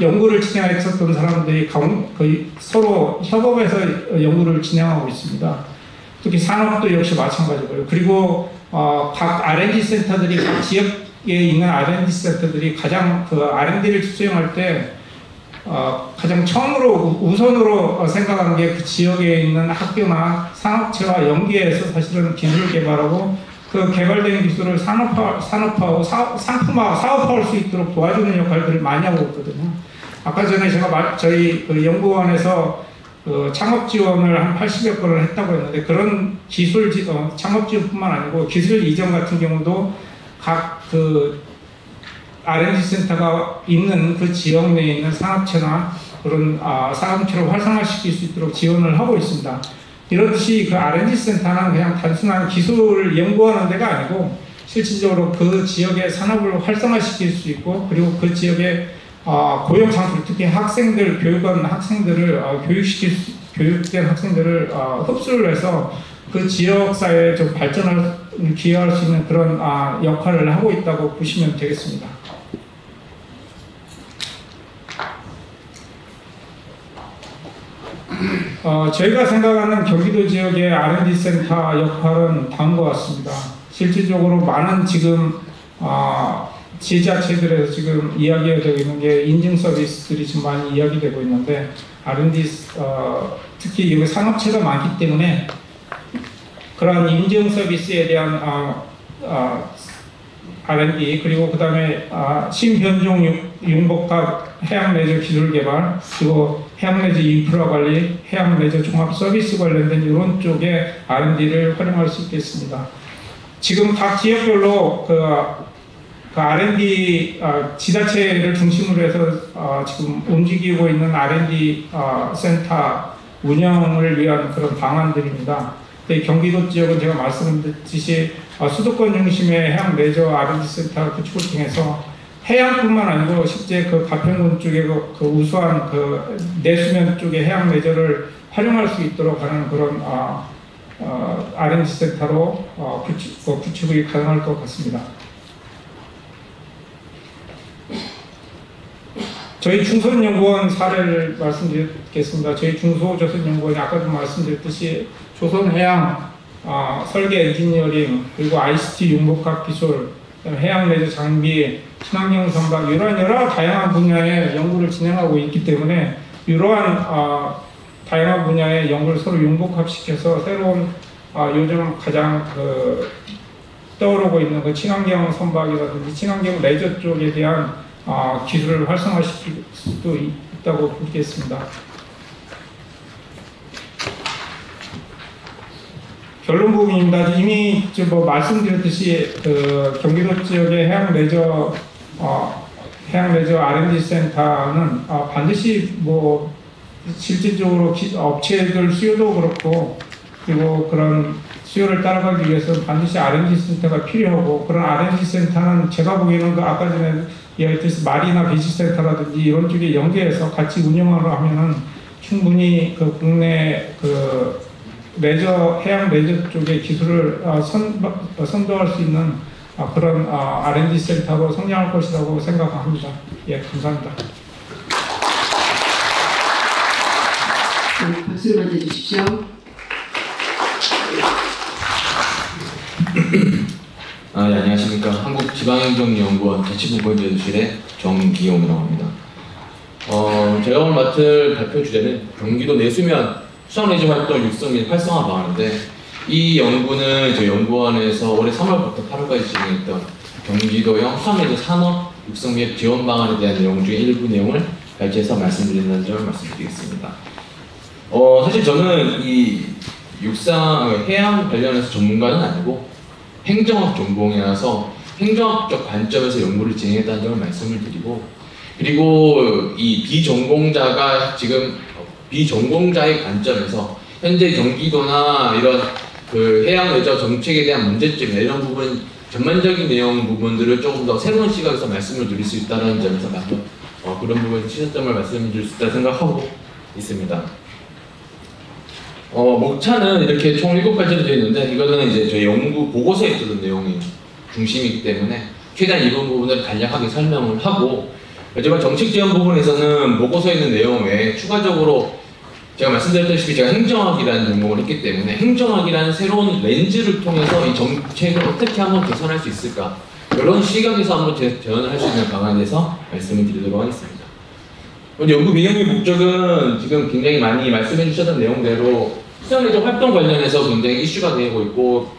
[SPEAKER 3] 연구를 진행했었던 사람들이 서로 협업해서 연구를 진행하고 있습니다. 특히 산업도 역시 마찬가지고요. 그리고 각 R&D 센터들이, 각 지역에 있는 R&D 센터들이 가장 그 R&D를 수행할 때 가장 처음으로 우선으로 생각하는 게 그 지역에 있는 학교나 산업체와 연계해서 사실은 기술을 개발하고, 그 개발된 기술을 산업화하고 사업화할 수 있도록 도와주는 역할들을 많이 하고 있거든요. 아까 전에 제가 저희 그 연구원에서 그 창업 지원을 한 80여 건을 했다고 했는데, 그런 기술 창업 지원뿐만 아니고 기술 이전 같은 경우도 각 그 R&D 센터가 있는 그 지역 내에 있는 산업체나 그런 산업체를 활성화시킬 수 있도록 지원을 하고 있습니다. 이렇듯이 그 R&D 센터는 그냥 단순한 기술을 연구하는 데가 아니고, 실질적으로 그 지역의 산업을 활성화시킬 수 있고, 그리고 그 지역의 고용 창출, 특히 학생들, 교육원 학생들을 교육된 학생들을 흡수를 해서 그 지역 사회의 좀 발전을 기여할 수 있는 그런 역할을 하고 있다고 보시면 되겠습니다. 저희가 생각하는 경기도 지역의 R&D 센터 역할은 다음과 같습니다. 실질적으로 많은 지금 지자체들에서 지금 이야기가 되고 있는 게 인증 서비스들이 지금 많이 이야기되고 있는데, R&D 특히 여기 산업체가 많기 때문에 그러한 인증 서비스에 대한 R&D, 그리고 그 다음에 신변종 융복합 해양레저 기술 개발, 그리고 해양레저 인프라 관리, 해양레저 종합 서비스 관련된 이런 쪽에 R&D를 활용할 수 있겠습니다. 지금 각 지역별로 그 R&D 지자체를 중심으로 해서 지금 움직이고 있는 R&D 센터 운영을 위한 그런 방안들입니다. 경기도 지역은 제가 말씀드렸듯이 수도권 중심의 해양 레저 R&D 센터 구축을 통해서 해양뿐만 아니고 실제 그 가평군 쪽에 그 우수한 그 내수면 쪽의 해양 레저를 활용할 수 있도록 하는 그런 R&D 센터로 구축이 가능할 것 같습니다. 저희 중소연구원 사례를 말씀드리겠습니다. 저희 중소조선연구원이 아까도 말씀드렸듯이 조선해양 설계 엔지니어링, 그리고 ICT 융복합 기술, 해양 레저 장비, 친환경 선박, 이러한 여러 다양한 분야의 연구를 진행하고 있기 때문에 이러한 다양한 분야의 연구를 서로 융복합시켜서 새로운 요즘 가장 떠오르고 있는 그 친환경 선박이라든지 친환경 레저 쪽에 대한 기술을 활성화시킬 수도 있다고 보겠습니다. 결론 부분입니다. 이미 말씀드렸듯이 경기도 지역의 해양 레저 R&D 센터는 반드시 실질적으로 업체들 수요도 그렇고, 그리고 그런 수요를 따라가기 위해서 반드시 R&D 센터가 필요하고, 그런 R&D 센터는 제가 보기에는 아까 전에 이야기했듯이 마리나 비즈센터라든지 이런 쪽에 연계해서 같이 운영을 하면은 충분히 국내 해양 레저 쪽의 기술을 선도할 수 있는 그런 R&D 센터로 성장할 것이라고 생각합니다. 예, 감사합니다.
[SPEAKER 1] 박수를 맞아주십시오.
[SPEAKER 4] 네, 안녕하십니까. 한국지방행정연구원 자치부건제도실의 정기용이라고 합니다. 제가 오늘 맡을 발표 주제는 경기도 내수면 수상레저 활동 육성 및 활성화 방안인데, 이 연구는 저희 연구원에서 올해 3월부터 8월까지 진행했던 경기도형 수상레저 산업 육성 및 지원 방안에 대한 내용 중에 일부 내용을 발제해서 말씀드린다는 점을 말씀드리겠습니다. 사실 저는 이 해양 관련해서 전문가는 아니고 행정학 전공이라서 행정학적 관점에서 연구를 진행했다는 점을 말씀을 드리고, 그리고 이 비전공자의 관점에서 현재 경기도나 이런 해양 레저 정책에 대한 문제점이나 이런 부분, 전반적인 내용 부분들을 조금 더 새로운 시각에서 말씀을 드릴 수 있다는 점에서 그런 부분 시사점을 말씀드릴 수 있다고 생각하고 있습니다. 목차는 이렇게 총 7가지로 되어 있는데, 이거는 이제 저희 연구 보고서에 있던 내용이 중심이기 때문에 최대한 이런 부분을 간략하게 설명을 하고, 하지만 정책 지원 부분에서는 보고서에 있는 내용 외에 추가적으로 제가 말씀드렸다시피 제가 행정학이라는 전공을 했기 때문에 행정학이라는 새로운 렌즈를 통해서 이 정책을 어떻게 한번 개선할 수 있을까, 이런 시각에서 한번 재현을 할 수 있는 방안에 대해서 말씀을 드리도록 하겠습니다. 연구 배경의 목적은 지금 굉장히 많이 말씀해 주셨던 내용대로 수상레저 활동 관련해서 굉장히 이슈가 되고 있고,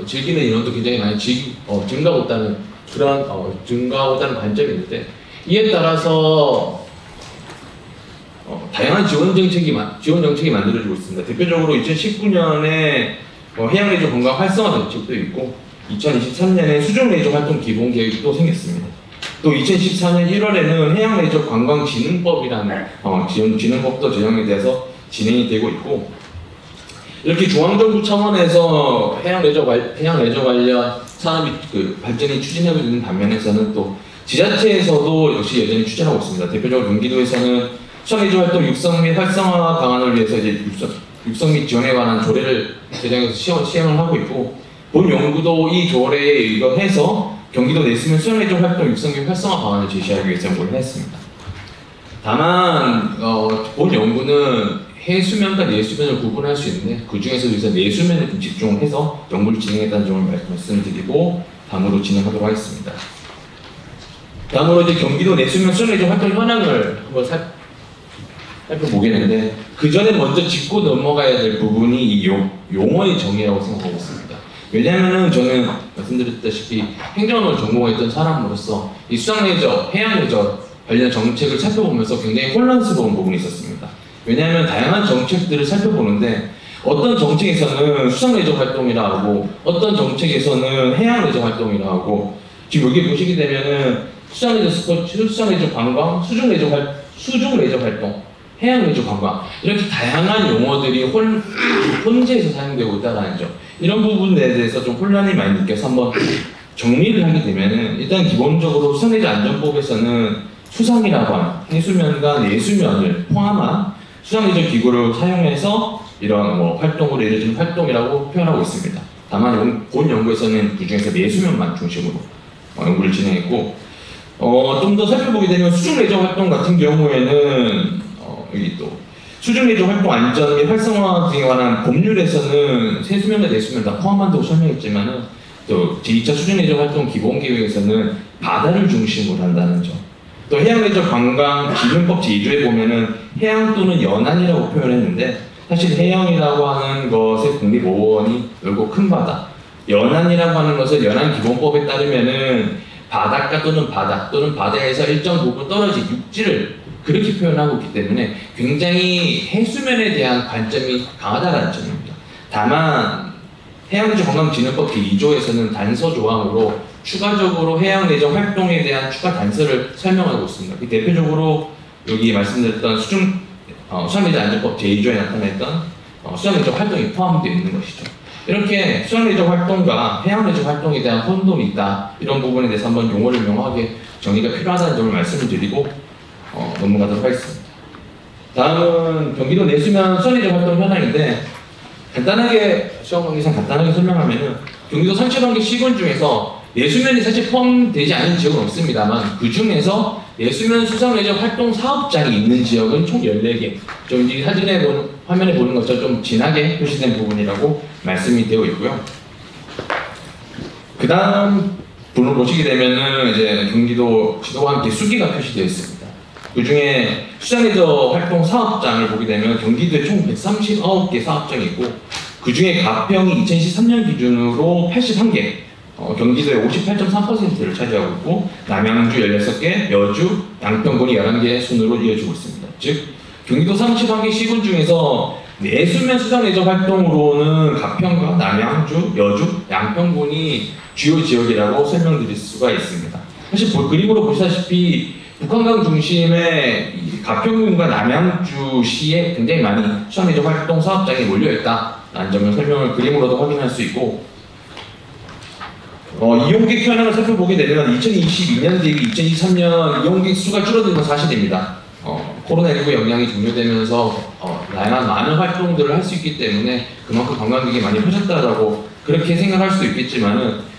[SPEAKER 4] 즐기는 인원도 굉장히 많이 증가하고 있다는 관점이 있는데, 이에 따라서 다양한 지원 정책이 만들어지고 있습니다. 대표적으로 2019년에 해양레저 관광 활성화 정책도 있고, 2023년에 수중레저 활동 기본 계획도 생겼습니다. 또 2014년 1월에는 해양레저 관광진흥법이라는 진흥법도 제정에 대해서 진행이 되고 있고, 이렇게 중앙정부 차원에서 해양레저 관련 산업이 발전이 추진하고 있는 반면에서는 또 지자체에서도 역시 여전히 추진하고 있습니다. 대표적으로 경기도에서는 수상레저 활동 육성 및 활성화 방안을 위해서 이제 육성 및 지원에 관한 조례를 제정해서 시행을 하고 있고, 본 연구도 이 조례에 의거해서 경기도 내수면 수상레저 활동 육성 및 활성화 방안을 제시하기 위해서 연구를 했습니다. 다만 본 연구는 해수면과 내수면을 구분할 수 있는데, 그 중에서 내수면에 좀 집중을 해서 연구를 진행했다는 점을 말씀드리고 다음으로 진행하도록 하겠습니다. 다음으로 이제 경기도 내수면 수상레저 활동 현황을 한번 살펴보겠는데, 그 전에 먼저 짚고 넘어가야 될 부분이 이 용어의 정의라고 생각하고 있습니다. 왜냐하면 저는 말씀드렸다시피 행정을 전공했던 사람으로서 이 수상레저, 해양레저 관련 정책을 살펴보면서 굉장히 혼란스러운 부분이 있었습니다. 왜냐하면 다양한 정책들을 살펴보는데, 어떤 정책에서는 수상레저 활동이라 하고, 어떤 정책에서는 해양레저 활동이라 하고, 지금 여기 보시게 되면은 수상레저 스포츠, 수상레저 관광, 수중레저 활동, 해양레저 관광, 이렇게 다양한 용어들이 혼재해서 사용되고 있다는 점, 이런 부분에 대해서 좀 혼란이 많이 느껴서 한번 정리를 하게 되면은 일단 기본적으로 수상레저 안전법에서는 수상이라고 하는 해수면과 내수면을 포함한 수상레저 기구를 사용해서 이런 뭐 활동으로 이루어지는 활동이라고 표현하고 있습니다. 다만 본 연구에서는 그 중에서 내수면만 중심으로 연구를 진행했고, 좀 더 살펴보게 되면 수중레저 활동 같은 경우에는 여기 또 수중레저 활동 안전 및 활성화 등에 관한 법률에서는 세수면과 내수면 다 포함한다고 설명했지만은 또 제2차 수중레저 활동 기본계획에서는 바다를 중심으로 한다는 점. 또 해양레저 관광 기준법 제2조에 보면은 해양 또는 연안이라고 표현했는데, 사실 해양이라고 하는 것의 국립5원이 넓고 큰 바다, 연안이라고 하는 것은 연안기본법에 따르면은 바닷가 또는 바다 또는 바다에서 일정 부분 떨어진 육지를 그렇게 표현하고 있기 때문에 굉장히 해수면에 대한 관점이 강하다는 점입니다. 다만 해양레저 관광진흥법 제2조에서는 단서 조항으로 추가적으로 해양레저 활동에 대한 추가 단서를 설명하고 있습니다. 대표적으로 여기 말씀드렸던 수상레저 안전법 제2조에 나타냈던 수상레저 활동이 포함되어 있는 것이죠. 이렇게 수상레저 활동과 해양레저 활동에 대한 혼동이 있다, 이런 부분에 대해서 한번 용어를 명확하게 정리가 필요하다는 점을 말씀을 드리고 넘어가도록 하겠습니다. 다음은 경기도 내수면 수상레저 활동 현황인데, 간단하게 시험 관계상 간단하게 설명하면은 경기도 상체관계 시군 중에서 내수면이 사실 포함되지 않은 지역은 없습니다만, 그 중에서 내수면 수상레저 활동 사업장이 있는 지역은 총 14개. 좀 이제 화면에 보는 것처럼 좀 진하게 표시된 부분이라고 말씀이 되어 있고요. 그 다음 분을 보시게 되면은 이제 경기도 지도와 함께 수기가 표시되어 있습니다. 그 중에 수상레저 활동 사업장을 보게 되면 경기도에 총 139개 사업장이 있고, 그 중에 가평이 2013년 기준으로 81개, 경기도의 58.3%를 차지하고 있고, 남양주 16개, 여주, 양평군이 11개 순으로 이어지고 있습니다. 즉, 경기도 31개 시군 중에서 내수면 수상레저 활동으로는 가평과 남양주, 여주, 양평군이 주요 지역이라고 설명드릴 수가 있습니다. 사실 그림으로 보시다시피 북한강 중심의 가평군과 남양주시에 굉장히 많이 수상레저 활동 사업장이 몰려있다라는 점을 설명을 그림으로도 확인할 수 있고, 이용객 현황을 살펴보게 되면 2022년 대비 2023년 이용객 수가 줄어든 건 사실입니다. 코로나19 영향이 종료되면서 다양한 많은 활동들을 할 수 있기 때문에 그만큼 관광객이 많이 퍼졌다라고 그렇게 생각할 수도 있겠지만은,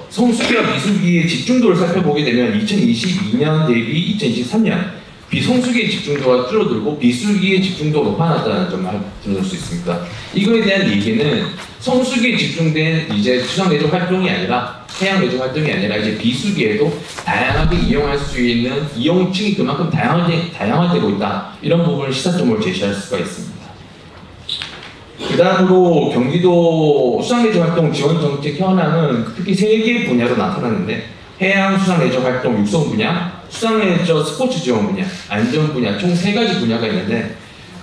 [SPEAKER 4] 성수기와 미수기의 집중도를 살펴보게 되면 2022년 대비 2023년 비성수기의 집중도가 줄어들고 비수기의 집중도가 높아졌다는 점을 들을 수 있습니다. 이거에 대한 얘기는 성수기에 집중된 이제 수상레저 활동이 아니라 해양레저 활동이 아니라 이제 비수기에도 다양하게 이용할 수 있는 이용층이 그만큼 다양화되고 있다, 이런 부분을 시사점으로 제시할 수가 있습니다. 그 다음으로 경기도 수상레저 활동 지원 정책 현황은 특히 3개 분야로 나타나는데, 해양 수상레저 활동 육성 분야, 수상레저 스포츠 지원 분야, 안전 분야, 총 3가지 분야가 있는데,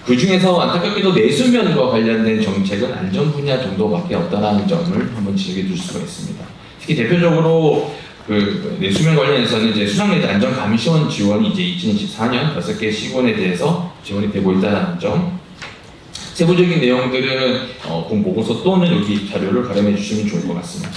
[SPEAKER 4] 그 중에서 안타깝게도 내수면과 관련된 정책은 안전 분야 정도밖에 없다는 점을 한번 지적해 줄 수가 있습니다. 특히 대표적으로 그 내수면 관련해서는 이제 수상레저 안전 감시원 지원이 이제 2024년 6개 시군에 대해서 지원이 되고 있다는 점. 세부적인 내용들은 공보고서 또는 여기 자료를 가름해 주시면 좋을 것 같습니다.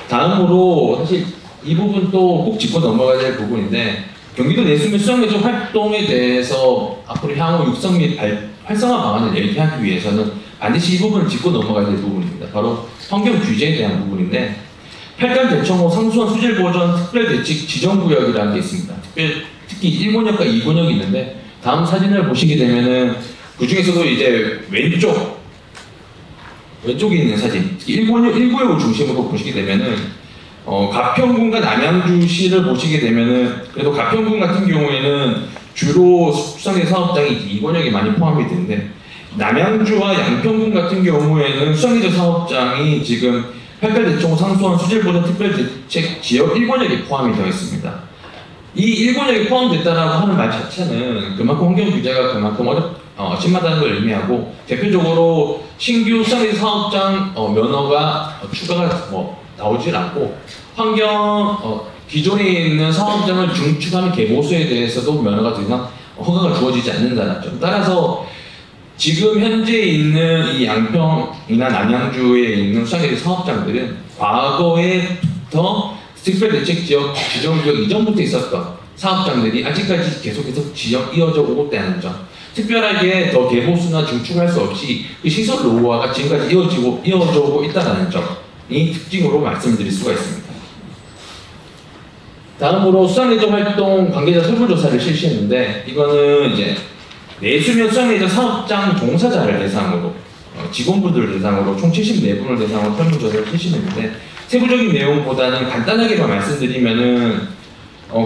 [SPEAKER 4] 다음으로 사실 이 부분도 꼭 짚고 넘어가야 될 부분인데, 경기도 내수면 수상레저 활동에 대해서 앞으로 향후 육성 및 활성화 방안을 얘기하기 위해서는 반드시 이 부분을 짚고 넘어가야 될 부분입니다. 바로 환경 규제에 대한 부분인데, 8단 대청호 상수원 수질 보전 특별 대책 지정구역이라는 게 있습니다. 특히 1군역과 2군역이 있는데, 다음 사진을 보시게 되면은 그 중에서도 이제 왼쪽에 있는 사진, 1구역을 중심으로 보시게 되면은 가평군과 남양주시를 보시게 되면은, 그래도 가평군 같은 경우에는 주로 수상레저 사업장이 2권역에 많이 포함이 되는데, 남양주와 양평군 같은 경우에는 수상레저 사업장이 지금 8달 대청호 상수원 수질보전 특별대책 지역 1권역에 포함이 되어 있습니다. 이 1권역에 포함됐다라고 하는 말 자체는 그만큼 환경 규제가 그만큼 심하다는 걸 의미하고, 대표적으로 신규 수상레저 사업장 면허가 추가가 나오질 않고, 기존에 있는 사업장을 중축하는 개보수에 대해서도 면허가 더 이상 허가가 주어지지 않는다는 점. 따라서 지금 현재 있는 이 양평이나 남양주에 있는 수상해제 사업장들은 과거에부터 특별대책지역 지정구역 이전부터 있었던 사업장들이 아직까지 계속해서 지정 이어져 오고 있다는 점. 특별하게 더 개보수나 증축할 수 없이 그 시설 노후화가 지금까지 이어져 오고 있다는 점이 특징으로 말씀드릴 수가 있습니다. 다음으로 수상레저 활동 관계자 설문조사를 실시했는데, 이거는 이제 내수면 수상레저 사업장 종사자를 대상으로 직원분들을 대상으로 총 74분을 대상으로 설문조사를 실시했는데, 세부적인 내용보다는 간단하게만 말씀드리면은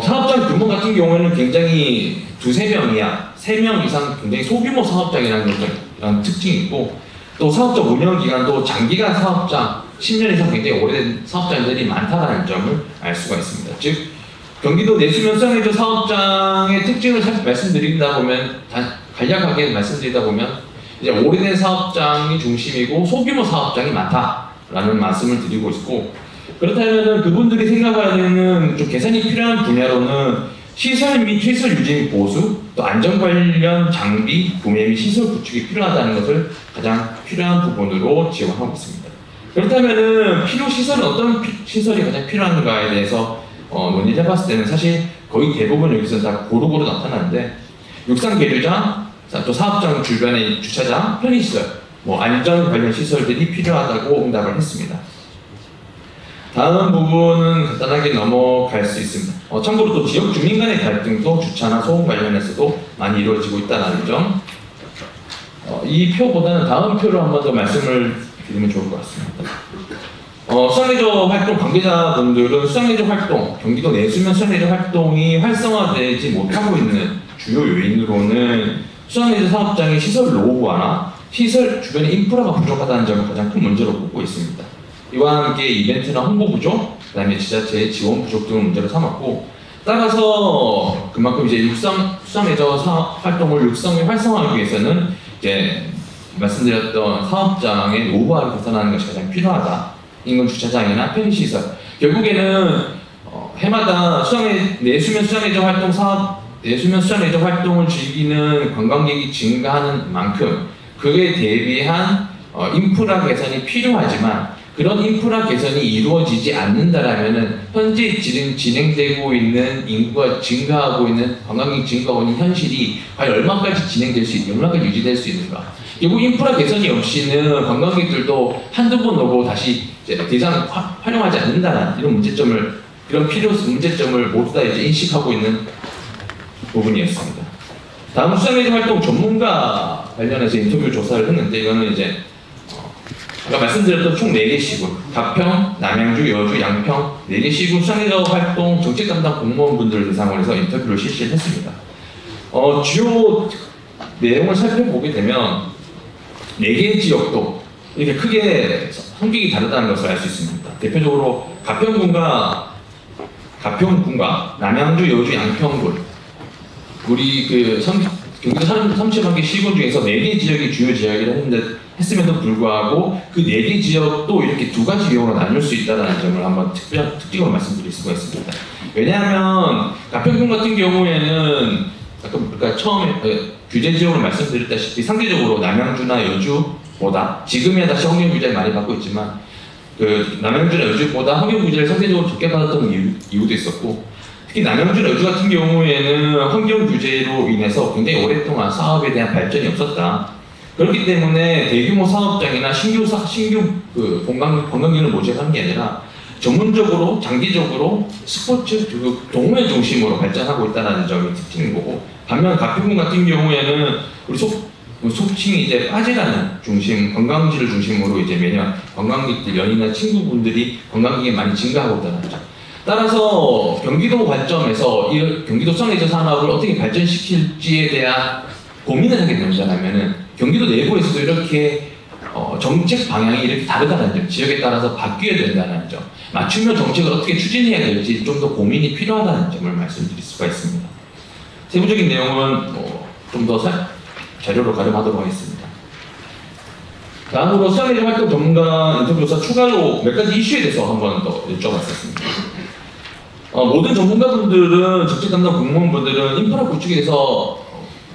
[SPEAKER 4] 사업장 규모 같은 경우에는 굉장히 2~3명이야 3명 이상 굉장히 소규모 사업장이라는 그런 특징이 있고, 또 사업장 운영 기간도 장기간 사업장 10년 이상 굉장히 오래된 사업장들이 많다는 점을 알 수가 있습니다. 즉 경기도 내수면 수상레저 사업장의 특징을 말씀드린다 보면, 간략하게 말씀드리다 보면 이제 오래된 사업장이 중심이고 소규모 사업장이 많다라는 말씀을 드리고 있고, 그렇다면 그분들이 생각하는 좀 개선이 필요한 분야로는 시설 및 시설 유지 및 보수, 또 안전 관련 장비 구매 및 시설 구축이 필요하다는 것을 가장 필요한 부분으로 지원하고 있습니다. 그렇다면 필요 시설은 어떤 시설이 가장 필요한가에 대해서 논의를 해봤을 때는 사실 거의 대부분 여기서 다 고루고루 나타나는데, 육상 계류장, 또 사업장 주변의 주차장, 편의시설, 안전 관련 시설들이 필요하다고 응답을 했습니다. 다음 부분은 간단하게 넘어갈 수 있습니다. 참고로 또 지역 주민 간의 갈등도 주차나 소음 관련해서도 많이 이루어지고 있다는 점. 이 표보다는 다음 표로 한 번 더 말씀을 드리면 좋을 것 같습니다. 수상레저 활동 관계자분들은 수상레저 활동, 경기도 내수면 수상레저 활동이 활성화되지 못하고 있는 주요 요인으로는 수상레저 사업장의 시설 노후화나 시설 주변의 인프라가 부족하다는 점을 가장 큰 문제로 보고 있습니다. 이와 함께 이벤트나 홍보 부족, 그 다음에 지자체의 지원 부족 등을 문제로 삼았고, 따라서 그만큼 이제 수상레저 활동을 육성에 활성화하기 위해서는 이제 말씀드렸던 사업장의 노후화를 개선하는 것이 가장 필요하다. 인근 주차장이나 편의시설. 결국에는 해마다 내수면 수상레저 활동을 즐기는 관광객이 증가하는 만큼 그에 대비한 인프라 개선이 필요하지만, 그런 인프라 개선이 이루어지지 않는다라면은 현재 진행되고 있는 인구가 증가하고 있는 관광객 증가하고 있는 현실이 과연 얼마까지 얼마까지 유지될 수 있는가? 결국 인프라 개선이 없이는 관광객들도 한두 번 오고 다시 이제 더 이상 활용하지 않는다는 이런 문제점을 모두 다 이제 인식하고 있는 부분이었습니다. 다음 수상레저 활동 전문가 관련해서 인터뷰 조사를 했는데, 이거는 이제 아까 말씀드렸던 총 4개 시군, 가평, 남양주, 여주, 양평 4개 시군 수상레저 활동 정책 담당 공무원분들을 대상으로 해서 인터뷰를 실시를 했습니다. 주요 내용을 살펴보게 되면 4개의 지역도 이렇게 크게 성격이 다르다는 것을 알 수 있습니다. 대표적으로 가평군과 남양주, 여주, 양평군, 우리 경기도 31개 시군 중에서 4개 지역이 주요 지역이라 했음에도 불구하고 그 4개 지역도 이렇게 2가지 유형으로 나눌 수 있다는 점을 한번 특징으로 말씀드릴 수가 있습니다. 왜냐하면 가평군 같은 경우에는 아까 처음에 규제 지역으로 말씀드렸다시피 상대적으로 남양주나 여주보다 지금이야 다시 환경 규제를 많이 받고 있지만, 남양주나 여주보다 환경 규제를 상대적으로 적게 받았던 이유도 있었고, 특히 남양주나 여주 같은 경우에는 환경 규제로 인해서 굉장히 오랫동안 사업에 대한 발전이 없었다. 그렇기 때문에 대규모 사업장이나 신규 관광객을 모집하는 게 아니라 전문적으로 장기적으로 스포츠 동호회 중심으로 발전하고 있다는 점이 특징인 거고, 반면 가평군 같은 경우에는 우리 속칭이 이제 빠지라는 중심, 관광지를 중심으로 이제 매년 관광객들, 연인이나 친구분들이 관광객이 많이 증가하고 있다는 점. 따라서 경기도 관점에서 이 경기도 수상레저 산업을 어떻게 발전시킬지에 대한 고민을 하게 된다면은 경기도 내부에서도 이렇게 정책 방향이 이렇게 다르다는 점, 지역에 따라서 바뀌어야 된다는 점, 맞춤형 정책을 어떻게 추진해야 될지 좀 더 고민이 필요하다는 점을 말씀드릴 수가 있습니다. 세부적인 내용은 좀 더 자료로 가름하도록 하겠습니다. 다음으로 수상레저 활동 전문가 인터뷰조사 추가로 몇 가지 이슈에 대해서 한 번 더 여쭤봤었습니다. 모든 전문가분들은, 정책 담당 공무원분들은 인프라 구축에 대해서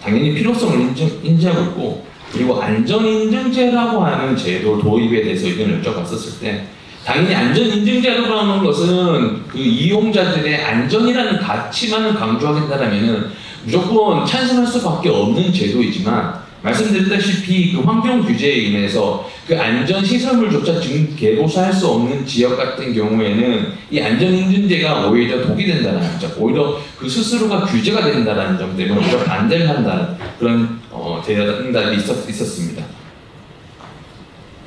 [SPEAKER 4] 당연히 필요성을 인지하고 있고, 그리고 안전인증제라고 하는 제도 도입에 대해서 의견을 여쭤봤었을 때 당연히 안전인증제라고 하는 것은 그 이용자들의 안전이라는 가치만 강조하겠다라면 무조건 찬성할 수밖에 없는 제도이지만 말씀드렸다시피 그 환경 규제에 인해서 그 안전시설물조차 개보수할 수 없는 지역 같은 경우에는 이 안전인증제가 오히려 독이 된다는 점, 오히려 그 스스로가 규제가 된다는 점 때문에 오히려 반대를 한다는 그런 대답이 있었습니다.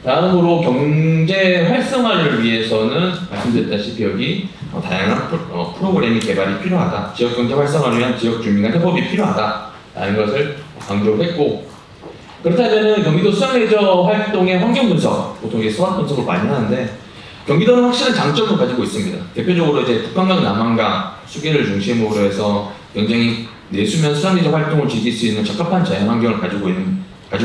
[SPEAKER 4] 다음으로 경제 활성화를 위해서는 말씀드렸다시피 여기 다양한 프로그램이 개발이 필요하다. 지역 경제 활성화를 위한 지역 주민과 협업이 필요하다라는 것을 강조했고, 그렇다면 경기도 수상레저 활동의 환경 분석, 보통 이게 수학 분석을 많이 하는데 경기도는 확실한 장점을 가지고 있습니다. 대표적으로 이제 북한강, 남한강 수계를 중심으로 해서 굉장히 내수면 수상레저 활동을 즐길 수 있는 적합한 자연 환경을 가지고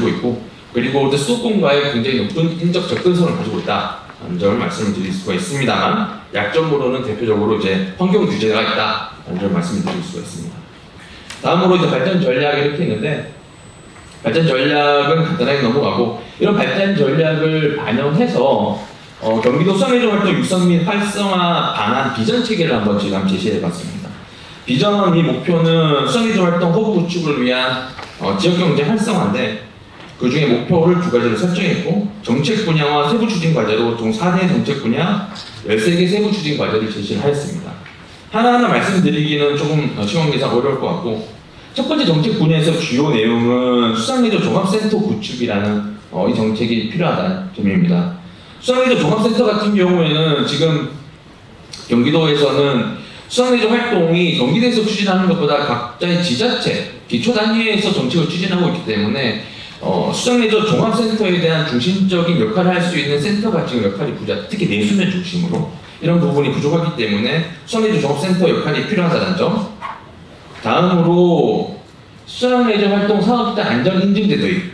[SPEAKER 4] 있고, 그리고 수도권과의 굉장히 높은 인적 접근성을 가지고 있다는 점을 말씀을 드릴 수가 있습니다만, 약점으로는 대표적으로 이제 환경 규제가 있다는 점을 말씀을 드릴 수가 있습니다. 다음으로 이제 발전 전략 이렇게 있는데, 발전 전략은 간단하게 넘어가고, 이런 발전 전략을 반영해서 경기도 수상레저 활동 육성 및 활성화 방안 비전 체계를 한번 지금 제시해봤습니다. 비전 및 목표는 수상레저 활동 허브 구축을 위한 지역경제 활성화인데, 그 중에 목표를 두 가지로 설정했고, 정책 분야와 세부 추진 과제로 총 4대 정책 분야 13개 세부 추진 과제를 제시를 하였습니다. 하나하나 말씀드리기는 조금 시간 계산 어려울 것 같고, 첫 번째 정책 분야에서 주요 내용은 수상레저 종합센터 구축이라는 이 정책이 필요하다는 점입니다. 수상레저 종합센터 같은 경우에는 지금 경기도에서는 수상레저 활동이 경기도에서 추진하는 것보다 각자의 지자체, 기초단위에서 정책을 추진하고 있기 때문에 수상레저 종합센터에 대한 중심적인 역할을 할 수 있는 센터가 지금 역할이 부족, 특히 내수면 중심으로 이런 부분이 부족하기 때문에 수상레저 종합센터 역할이 필요하다는 점. 다음으로 수상레저 활동 사업자 안전인증제 도입,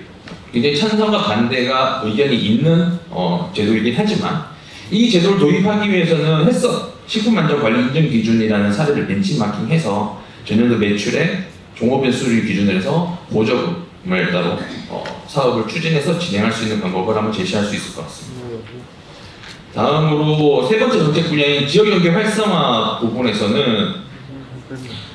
[SPEAKER 4] 굉장히 찬성과 반대가 의견이 있는 제도이긴 하지만 이 제도를 도입하기 위해서는 식품안전관리인증기준이라는 사례를 벤치마킹해서 전년도 매출액, 종업원 수를 기준으로 해서 보조금을 따로 사업을 추진해서 진행할 수 있는 방법을 한번 제시할 수 있을 것 같습니다. 다음으로 세 번째 정책 분야인 지역경제 활성화 부분에서는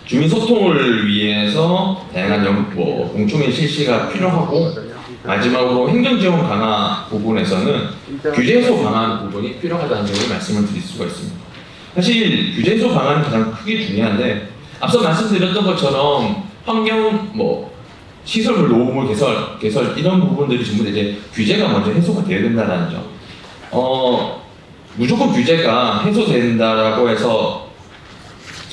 [SPEAKER 4] 주민 소통을 위해서 다양한 공청회 실시가 필요하고, 마지막으로 행정지원 강화 부분에서는 규제 해소 방안 부분이 필요하다는 점을 말씀을 드릴 수가 있습니다. 사실 규제 해소 방안이 가장 크게 중요한데, 앞서 말씀드렸던 것처럼 환경, 시설물 노후물 개설 이런 부분들이 전부 이제 규제가 먼저 해소가 되어야 된다는 점. 무조건 규제가 해소된다라고 해서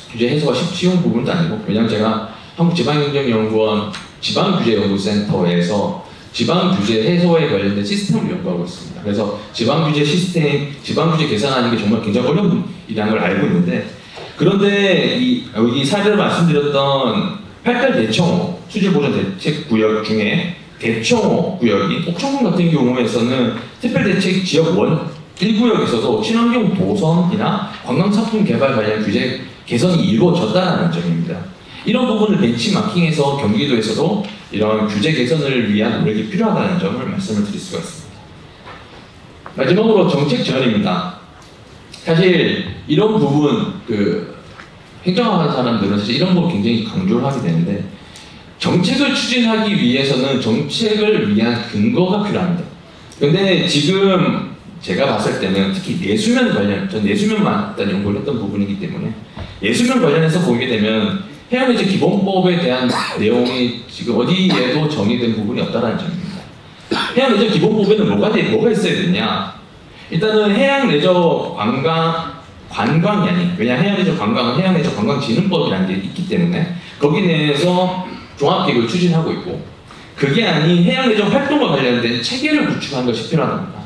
[SPEAKER 4] 규제 해소가 쉬운 부분도 아니고, 왜냐하면 제가 한국지방행정연구원 지방규제연구센터에서 지방규제 해소에 관련된 시스템을 연구하고 있습니다. 그래서 지방규제 시스템, 지방규제 개선하는 게 정말 굉장히 어려운 일이라는 걸 알고 있는데, 그런데 여기 사례를 말씀드렸던 8달 대청호 수질보존대책구역 중에 대청호 구역이 옥천군 같은 경우에서는 특별대책 지역 1구역에서도 친환경 도선이나 관광상품 개발 관련 규제 개선이 이루어졌다는 점입니다. 이런 부분을 벤치마킹해서 경기도에서도 이런 규제 개선을 위한 노력이 필요하다는 점을 말씀을 드릴 수가 있습니다. 마지막으로 정책 지원입니다. 사실 이런 부분, 행정하는 사람들은 사실 이런 걸 굉장히 강조를 하게 되는데, 정책을 추진하기 위해서는 정책을 위한 근거가 필요합니다. 근데 지금 제가 봤을 때는 특히 내수면 관련, 전 내수면만 일단 연구를 했던 부분이기 때문에 내수면 관련해서 보게 되면 해양레저 기본법에 대한 내용이 지금 어디에도 정의된 부분이 없다는 점입니다. 해양레저 기본법에는 뭐가 있어야 되냐? 일단은 해양레저 관광이 아닌, 왜냐 해양레저 관광은 해양레저 관광진흥법이라는 게 있기 때문에 거기 내에서 종합계획을 추진하고 있고, 그게 아닌 해양레저 활동과 관련된 체계를 구축하는 것이 필요합니다.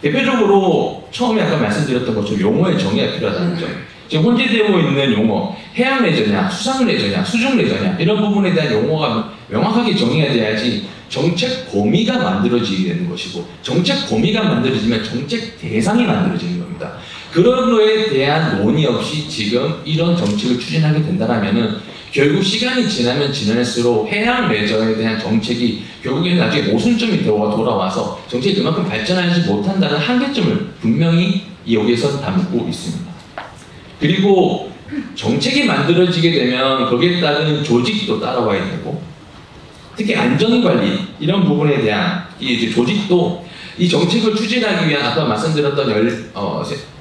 [SPEAKER 4] 대표적으로 처음에 아까 말씀드렸던 것처럼 용어의 정의가 필요하다는 점. 지금 혼재되고 있는 용어, 해양레저냐, 수상레저냐, 수중레저냐 이런 부분에 대한 용어가 명확하게 정의가 돼야지 정책 범위가 만들어지게 되는 것이고, 정책 범위가 만들어지면 정책 대상이 만들어지는 겁니다. 그런 거에 대한 논의 없이 지금 이런 정책을 추진하게 된다면은 결국 시간이 지나면 지날수록 해양 레저에 대한 정책이 결국에는 나중에 모순점이 돌아와서 정책이 그만큼 발전하지 못한다는 한계점을 분명히 여기에서 담고 있습니다. 그리고 정책이 만들어지게 되면 거기에 따른 조직도 따라와야 되고, 특히 안전관리 이런 부분에 대한 이 조직도 이 정책을 추진하기 위한 아까 말씀드렸던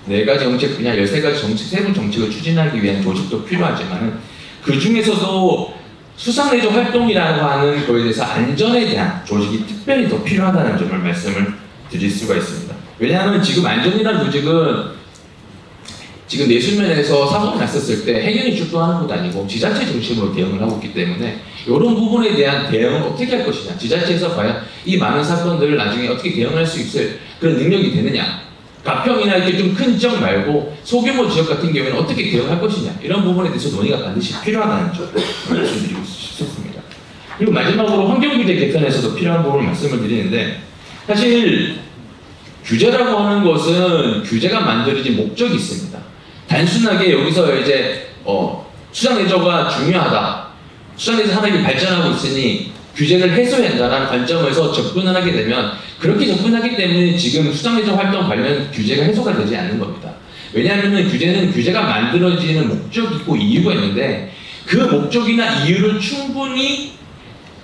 [SPEAKER 4] 14가지 정책 분야 13가지 정책, 세부 정책을 추진하기 위한 조직도 필요하지만 그 중에서도 수상레저 활동이라고 하는 거에 대해서 안전에 대한 조직이 특별히 더 필요하다는 점을 말씀을 드릴 수가 있습니다. 왜냐하면 지금 안전이라는 조직은 지금 내수면에서 사고가 났었을 때 해경이 출동하는 것도 아니고 지자체 중심으로 대응을 하고 있기 때문에 이런 부분에 대한 대응을 어떻게 할 것이냐, 지자체에서 과연 이 많은 사건들을 나중에 어떻게 대응할 수 있을 그런 능력이 되느냐, 가평이나 이렇게 좀 큰 지역 말고 소규모 지역 같은 경우에는 어떻게 대응할 것이냐, 이런 부분에 대해서 논의가 반드시 필요하다는 점을 말씀드리고 싶습니다. 그리고 마지막으로 환경규제 개편에서도 필요한 부분을 말씀을 드리는데, 사실 규제라고 하는 것은 규제가 만들어진 목적이 있습니다. 단순하게 여기서 이제 수상레저가 중요하다, 수상레저 산업이 발전하고 있으니 규제를 해소해야 한다는 관점에서 접근을 하게 되면, 그렇게 접근하기 때문에 지금 수상레저 활동 관련 규제가 해소가 되지 않는 겁니다. 왜냐하면 규제가 만들어지는 목적이 있고 이유가 있는데, 그 목적이나 이유를 충분히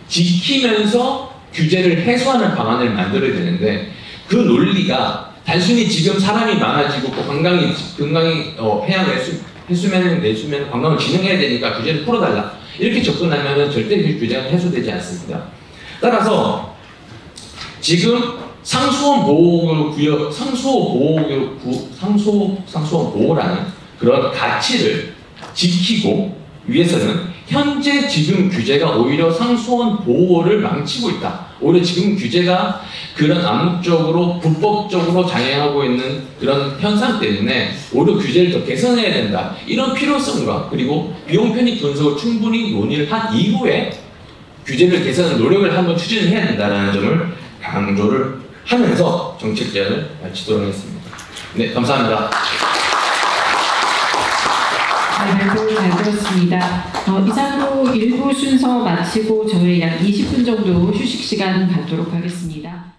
[SPEAKER 4] 지키면서 규제를 해소하는 방안을 만들어야 되는데, 그 논리가 단순히 지금 사람이 많아지고 관광이 해양 해수면 내수면 관광을 진행해야 되니까 규제를 풀어달라, 이렇게 접근하면 절대 그 규제가 해소되지 않습니다. 따라서 지금 상수원 보호라는 그런 가치를 지키고 위해서는 현재 지금 규제가 오히려 상수원 보호를 망치고 있다. 오히려 지금 규제가 그런 암묵적으로 불법적으로 장애하고 있는 그런 현상 때문에 오히려 규제를 더 개선해야 된다. 이런 필요성과 그리고 비용 편익 분석을 충분히 논의를 한 이후에 규제를 개선하는 노력을 한번 추진을 해야 된다는 점을 강조를 하면서 정책 제안을 마치도록 하겠습니다. 네, 감사합니다.
[SPEAKER 1] 네, 발표 잘 들었습니다. 이상으로 1부 순서 마치고 저희 약 20분 정도 휴식 시간 갖도록 하겠습니다.